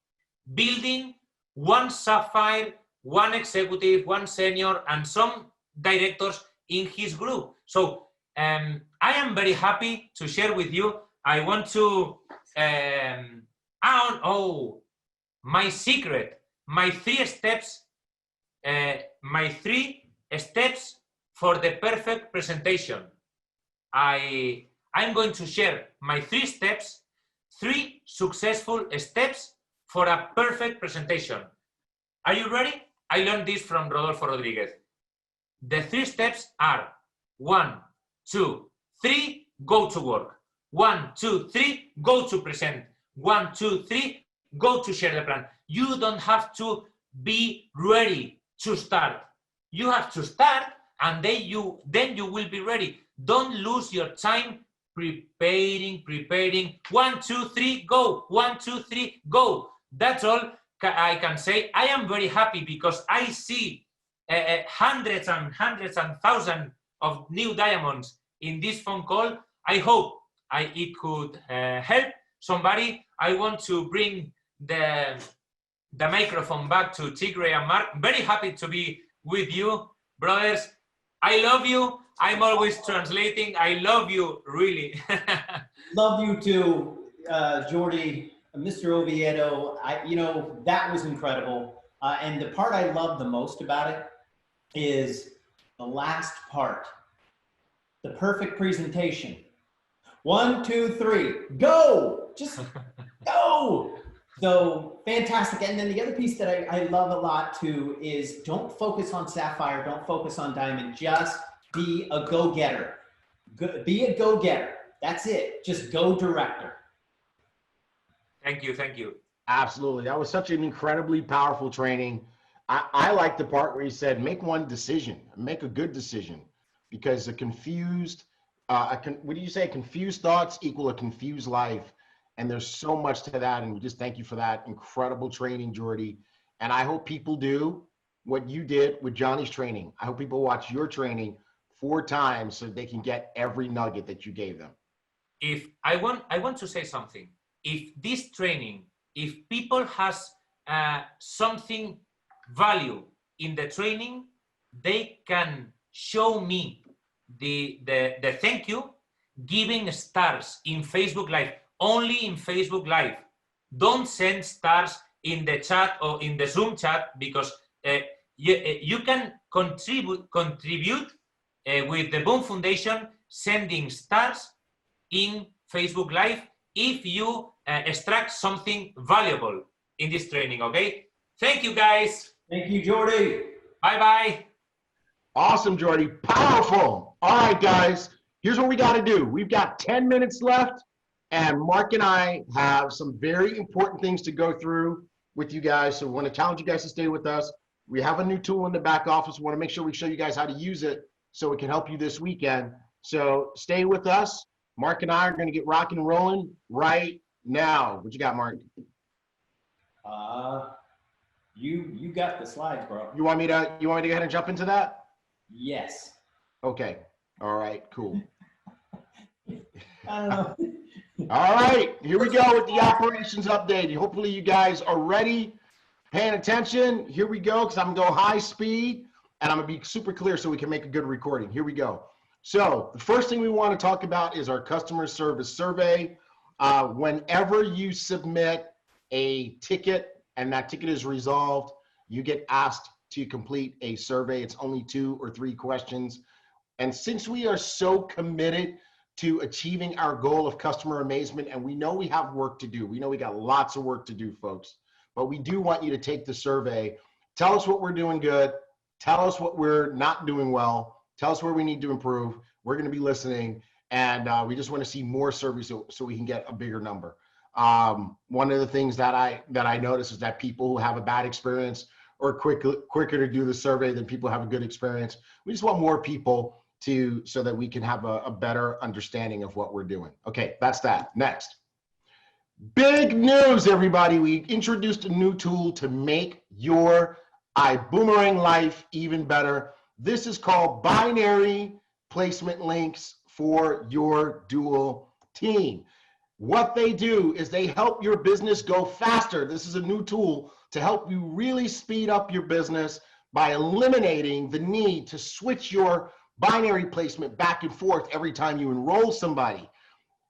building one sapphire, one executive, one senior, and some directors in his group. So I am very happy to share with you. I want to, my secret, my 3 steps, for the perfect presentation. I'm going to share my 3 steps, 3 successful steps for a perfect presentation. Are you ready? I learned this from Rodolfo Rodriguez. The 3 steps are 1, 2, 3, go to work. 1, 2, 3, go to present. 1, 2, 3, go to share the plan. You don't have to be ready to start. You have to start, and then you will be ready. Don't lose your time preparing. 1, 2, 3, go. 1, 2, 3, go. That's all I can say. I am very happy because I see hundreds and thousands of new diamonds in this phone call. I hope it could help somebody. I want to bring the microphone back to Tigre and Mark. Very happy to be with you, brothers. I love you. I'm always translating. I love you, really. Love you too, Jordi, Mr. Oviedo. That was incredible. And the part I love the most about it is the last part, the perfect presentation. 1, 2, 3, go! Just go! So fantastic. And then the other piece that I love a lot too is don't focus on sapphire, don't focus on diamond, just be a go-getter. Be a go-getter. That's it. Just go director. Thank you. Absolutely. That was such an incredibly powerful training. I like the part where he said, make one decision, make a good decision, because a confused, what do you say? Confused thoughts equal a confused life. And there's so much to that. And we just thank you for that incredible training, Jordi. And I hope people do what you did with Johnny's training. I hope people watch your training 4 times so they can get every nugget that you gave them. If I want to say something. If this training, if people has something value in the training, they can show me the thank you, giving stars in Facebook Live, only in Facebook Live. Don't send stars in the chat or in the Zoom chat, because you can contribute with the BÜM Foundation sending stars in Facebook Live if you extract something valuable in this training, okay? Thank you, guys. Thank you, Jordi. Bye-bye. Awesome, Jordi. Powerful. All right, guys. Here's what we got to do. We've got 10 minutes left, and Mark and I have some very important things to go through with you guys. So we want to challenge you guys to stay with us. We have a new tool in the back office. We want to make sure we show you guys how to use it so it can help you this weekend. So stay with us. Mark and I are going to get rocking and rolling right now. What you got, Mark? You got the slides, bro. You want me to go ahead and jump into that? Yes. Okay. All right, cool. I don't know. All right, here we go with the operations update. Hopefully you guys are ready, paying attention. Here we go, because I'm gonna go high speed, and I'm gonna be super clear so we can make a good recording. Here we go. So the first thing we want to talk about is our customer service survey. Whenever you submit a ticket and that ticket is resolved, you get asked to complete a survey. It's only 2 or 3 questions. And since we are so committed to achieving our goal of customer amazement, and we know we have work to do, we know we got lots of work to do, folks, but we do want you to take the survey. Tell us what we're doing good. Tell us what we're not doing well. Tell us where we need to improve. We're going to be listening, and we just want to see more surveys so we can get a bigger number. One of the things that I notice is that people who have a bad experience are quicker to do the survey than people who have a good experience. We just want more people so that we can have a better understanding of what we're doing. Okay, that's that. Next. Big news, everybody. We introduced a new tool to make your Ibüümerang life even better. This is called binary placement links for your dual team. What they do is they help your business go faster. This is a new tool to help you really speed up your business by eliminating the need to switch your binary placement back and forth every time you enroll somebody.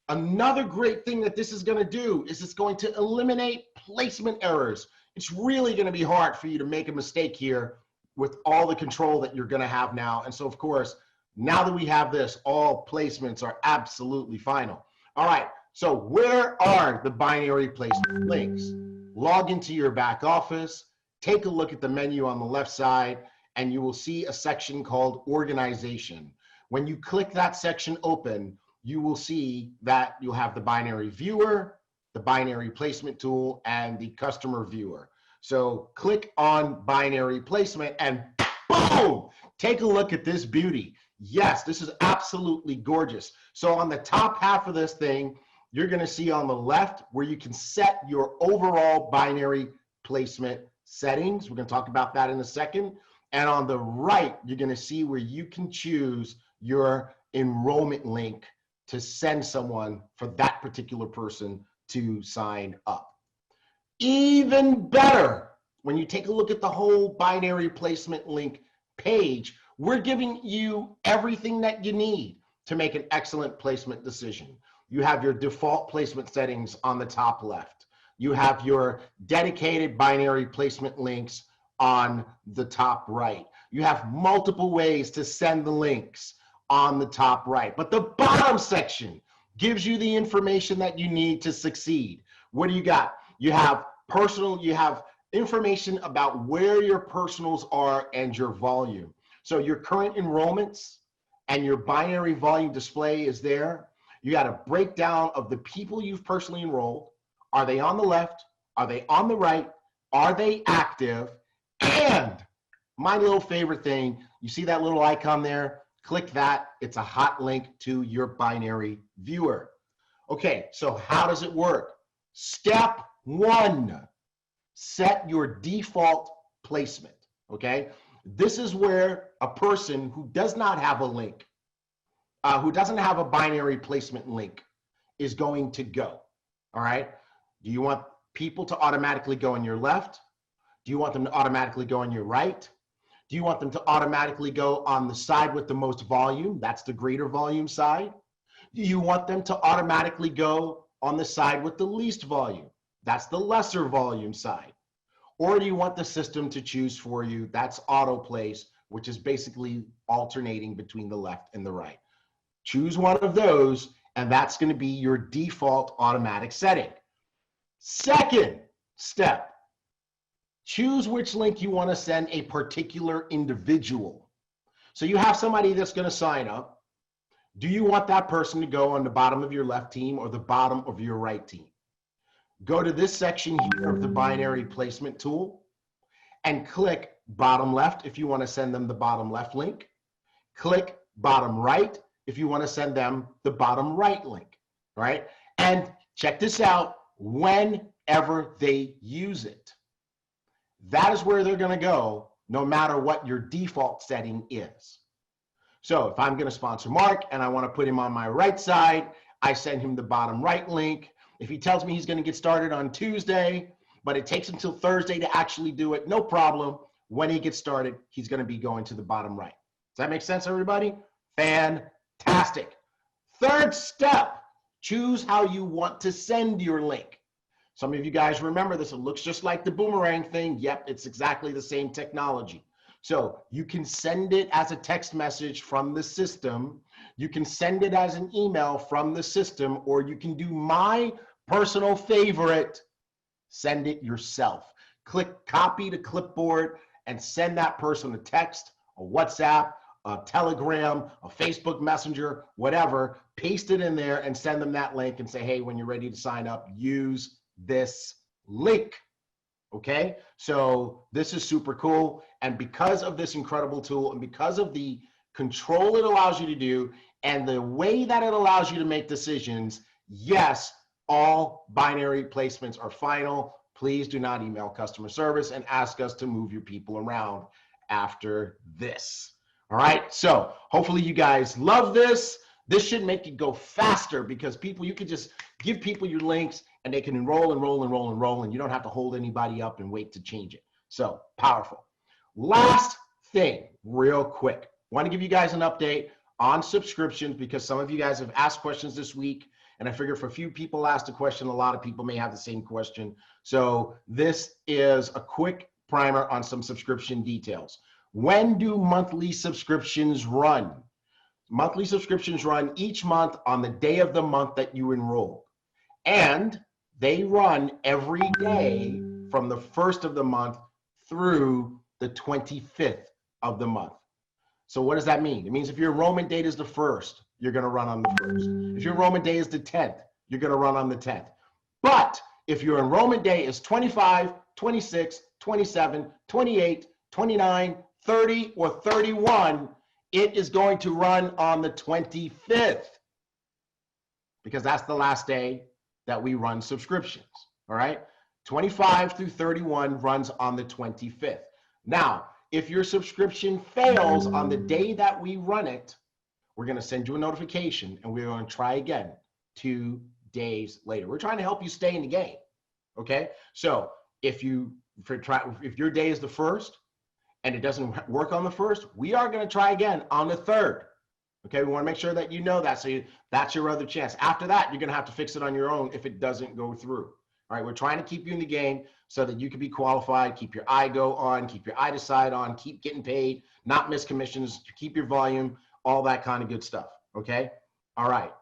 Another great thing that this is going to do is it's going to eliminate placement errors. It's really going to be hard for you to make a mistake here with all the control that you're going to have now. And so, of course, now that we have this, all placements are absolutely final. All right, so where are the binary placement links? Log into your back office, take a look at the menu on the left side, and you will see a section called Organization. When you click that section open, you will see that you'll have the binary viewer, the binary placement tool, and the customer viewer. So click on binary placement and boom, take a look at this beauty. Yes, this is absolutely gorgeous. So on the top half of this thing, you're going to see on the left where you can set your overall binary placement settings. We're going to talk about that in a second. And on the right, you're going to see where you can choose your enrollment link to send someone for that particular person to sign up. Even better, when you take a look at the whole binary placement link page, we're giving you everything that you need to make an excellent placement decision. You have your default placement settings on the top left. You have your dedicated binary placement links on the top right. You have multiple ways to send the links on the top right. But the bottom section gives you the information that you need to succeed. What do you got? You have information about where your personals are and your volume. So your current enrollments and your binary volume display is there. You got a breakdown of the people you've personally enrolled. Are they on the left? Are they on the right? Are they active? And my little favorite thing, you see that little icon there? Click that. It's a hot link to your binary viewer. Okay, so how does it work? Step 1, set your default placement, okay? This is where a person who does not have a link, who doesn't have a binary placement link is going to go, all right? Do you want people to automatically go on your left? Do you want them to automatically go on your right? Do you want them to automatically go on the side with the most volume? That's the greater volume side. Do you want them to automatically go on the side with the least volume? That's the lesser volume side. Or do you want the system to choose for you? That's auto place, which is basically alternating between the left and the right. Choose one of those, and that's going to be your default automatic setting. Second step, choose which link you want to send a particular individual. So you have somebody that's going to sign up. Do you want that person to go on the bottom of your left team or the bottom of your right team? Go to this section here of the binary placement tool and click bottom left if you want to send them the bottom left link. Click bottom right if you want to send them the bottom right link, right? And check this out, whenever they use it. That is where they're going to go no matter what your default setting is. So if I'm going to sponsor Mark and I want to put him on my right side, I send him the bottom right link. If he tells me he's going to get started on Tuesday, but it takes him till Thursday to actually do it, no problem. When he gets started, he's going to be going to the bottom right. Does that make sense, everybody? Fantastic. Third step, choose how you want to send your link. Some of you guys remember this. It looks just like the boomerang thing. Yep, it's exactly the same technology. So you can send it as a text message from the system. You can send it as an email from the system, or you can do my personal favorite, send it yourself. Click copy to clipboard and send that person a text, a WhatsApp, a Telegram, a Facebook Messenger, whatever. Paste it in there and send them that link and say, hey, when you're ready to sign up, use this link. Okay, so this is super cool. And because of this incredible tool and because of the control it allows you to do and the way that it allows you to make decisions, yes, all binary placements are final. Please do not email customer service and ask us to move your people around after this. All right, so hopefully you guys love this. This should make it go faster because people, you can just give people your links and they can enroll and you don't have to hold anybody up and wait to change it. So powerful. Last thing, real quick. Want to give you guys an update on subscriptions because some of you guys have asked questions this week. And I figure if a few people asked a question, a lot of people may have the same question. So this is a quick primer on some subscription details. When do monthly subscriptions run? Monthly subscriptions run each month on the day of the month that you enroll. And they run every day from the 1st of the month through the 25th of the month. So what does that mean? It means if your enrollment date is the 1st, you're going to run on the 1st. If your enrollment day is the 10th, you're going to run on the 10th. But if your enrollment day is 25, 26, 27, 28, 29, 30, or 31, it is going to run on the 25th because that's the last day that we run subscriptions, all right? 25 through 31 runs on the 25th. Now, if your subscription fails on the day that we run it, we're going to send you a notification and we're going to try again 2 days later. We're trying to help you stay in the game, okay? So if your day is the 1st and it doesn't work on the 1st, we are going to try again on the 3rd. Okay, we want to make sure that you know that. So that's your other chance. After that, you're going to have to fix it on your own if it doesn't go through. All right, we're trying to keep you in the game so that you can be qualified, keep your IGO on, keep your iDecide on, keep getting paid, not miss commissions, keep your volume, all that kind of good stuff. Okay, all right.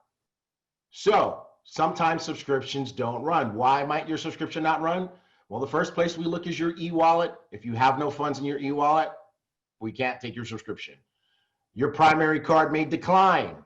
So sometimes subscriptions don't run. Why might your subscription not run? Well, the first place we look is your e-wallet. If you have no funds in your e-wallet, we can't take your subscription. Your primary card may decline,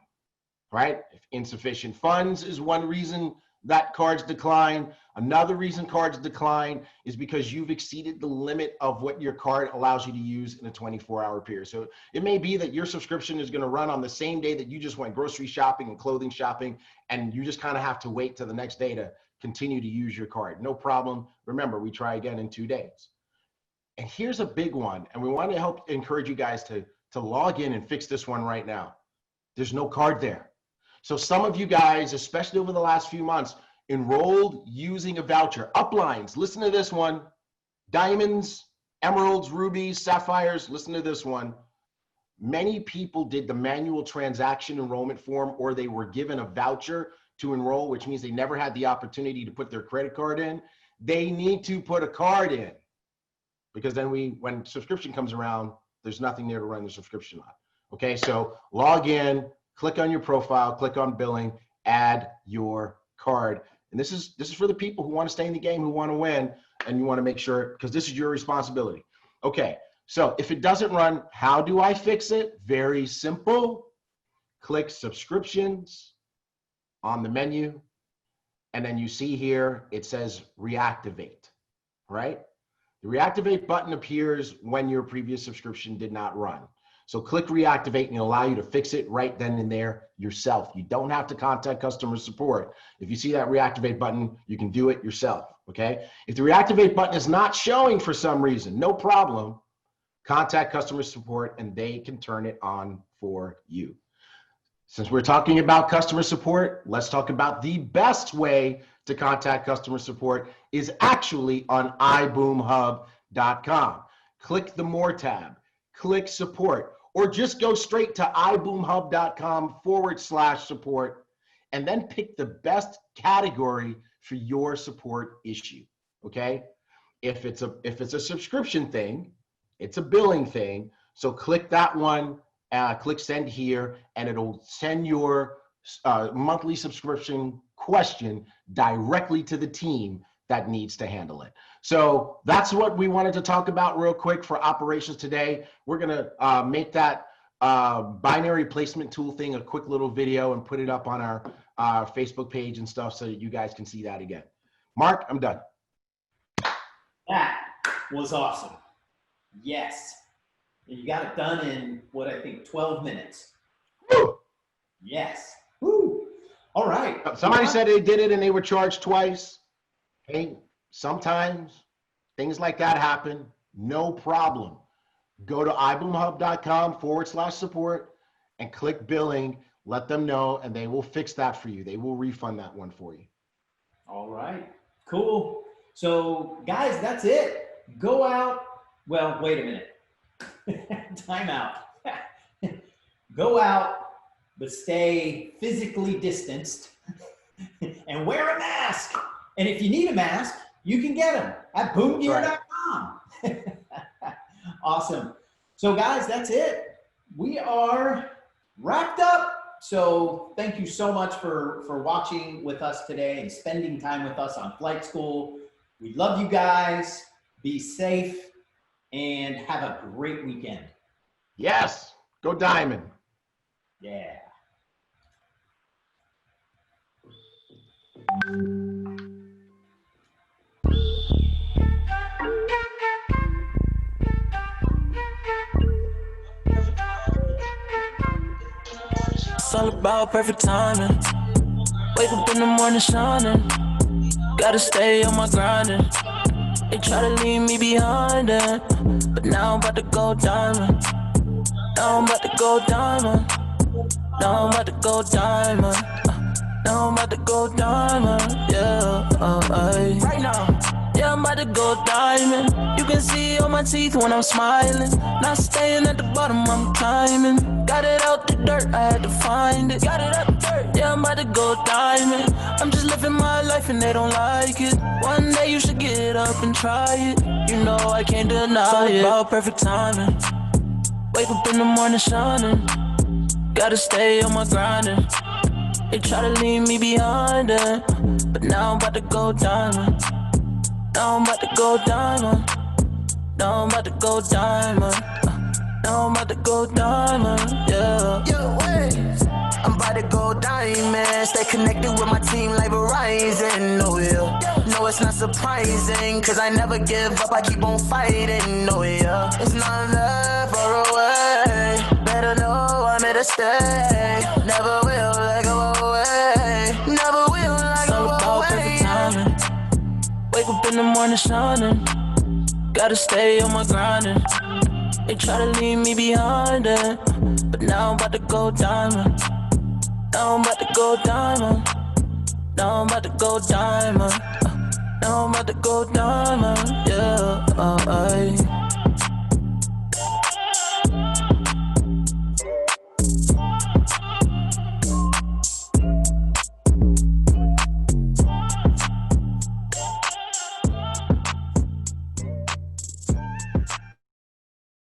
right? If insufficient funds is one reason that cards decline. Another reason cards decline is because you've exceeded the limit of what your card allows you to use in a 24-hour period. So it may be that your subscription is going to run on the same day that you just went grocery shopping and clothing shopping, and you just kind of have to wait till the next day to continue to use your card. No problem. Remember, we try again in 2 days. And here's a big one, and we want to help encourage you guys to log in and fix this one right now. There's no card there. So some of you guys, especially over the last few months, enrolled using a voucher. Uplines, listen to this one. Diamonds, emeralds, rubies, sapphires, listen to this one. Many people did the manual transaction enrollment form, or they were given a voucher to enroll, which means they never had the opportunity to put their credit card in. They need to put a card in, because then when subscription comes around, there's nothing there to run the subscription on. Okay, so log in, click on your profile, click on billing, add your card. And this is for the people who want to stay in the game, who want to win, and you want to make sure, because this is your responsibility. Okay, so if it doesn't run, how do I fix it? Very simple. Click subscriptions on the menu, and then you see here, it says reactivate, right? The reactivate button appears when your previous subscription did not run. So click reactivate and it'll allow you to fix it right then and there yourself. You don't have to contact customer support. If you see that reactivate button, you can do it yourself, okay? If the reactivate button is not showing for some reason, no problem. Contact customer support and they can turn it on for you. Since we're talking about customer support, let's talk about the best way to contact customer support is actually on iboomhub.com. Click the More tab, click Support, or just go straight to iboomhub.com/support and then pick the best category for your support issue, okay? If it's a subscription thing, it's a billing thing, so click that one, click Send Here, and it'll send your monthly subscription question directly to the team that needs to handle it. So that's what we wanted to talk about real quick for operations today. We're gonna make that binary placement tool thing a quick little video and put it up on our Facebook page and stuff so that you guys can see that again. Mark, I'm done. That was awesome. Yes. And you got it done in what I think 12 minutes. Woo! Yes. Woo. All right. Somebody said they did it and they were charged twice. Hey, sometimes things like that happen. No problem. Go to iboomhub.com/support and click billing. Let them know and they will fix that for you. They will refund that one for you. All right. Cool. So guys, that's it. Go out. Well, wait a minute. Time out. Go out, but stay physically distanced and wear a mask. And if you need a mask, you can get them at boomgear.com. Awesome. So guys, that's it. We are wrapped up. So thank you so much for watching with us today and spending time with us on Flight School. We love you guys. Be safe and have a great weekend. Yes, go Diamond. Yeah. It's all about perfect timing. Wake up in the morning shining. Gotta stay on my grinding. They try to leave me behind it, but now I'm about to go diamond. Now I'm about to go diamond. Now I'm about to go diamond. Now I'm about to go diamond. Yeah, right now. Yeah, I'm about to go diamond. You can see all my teeth when I'm smiling. Not staying at the bottom, I'm climbing. Got it out the dirt, I had to find it. Got it out the dirt, yeah, I'm about to go diamond. I'm just living my life and they don't like it. One day you should get up and try it. You know I can't deny it. It's all about perfect timing. Wake up in the morning shining. Gotta stay on my grinding. They try to leave me behind it, but now I'm about to go diamond. Now I'm about to go diamond. Now I'm about to go diamond. Now I'm about to go diamond, yeah. Yo, wait. I'm about to go diamond. Stay connected with my team like Verizon. No, yeah. No, it's not surprising, cause I never give up, I keep on fighting. No, yeah. It's not that far away. Better know I'm here to stay. Never will I go away. Never will I go away. Timing. Wake up in the morning shining. Gotta stay on my grinding. They try to leave me behind it, but now I'm about to go diamond. Now I'm about to go diamond. Now I'm about to go diamond. Now I'm about to go diamond, yeah.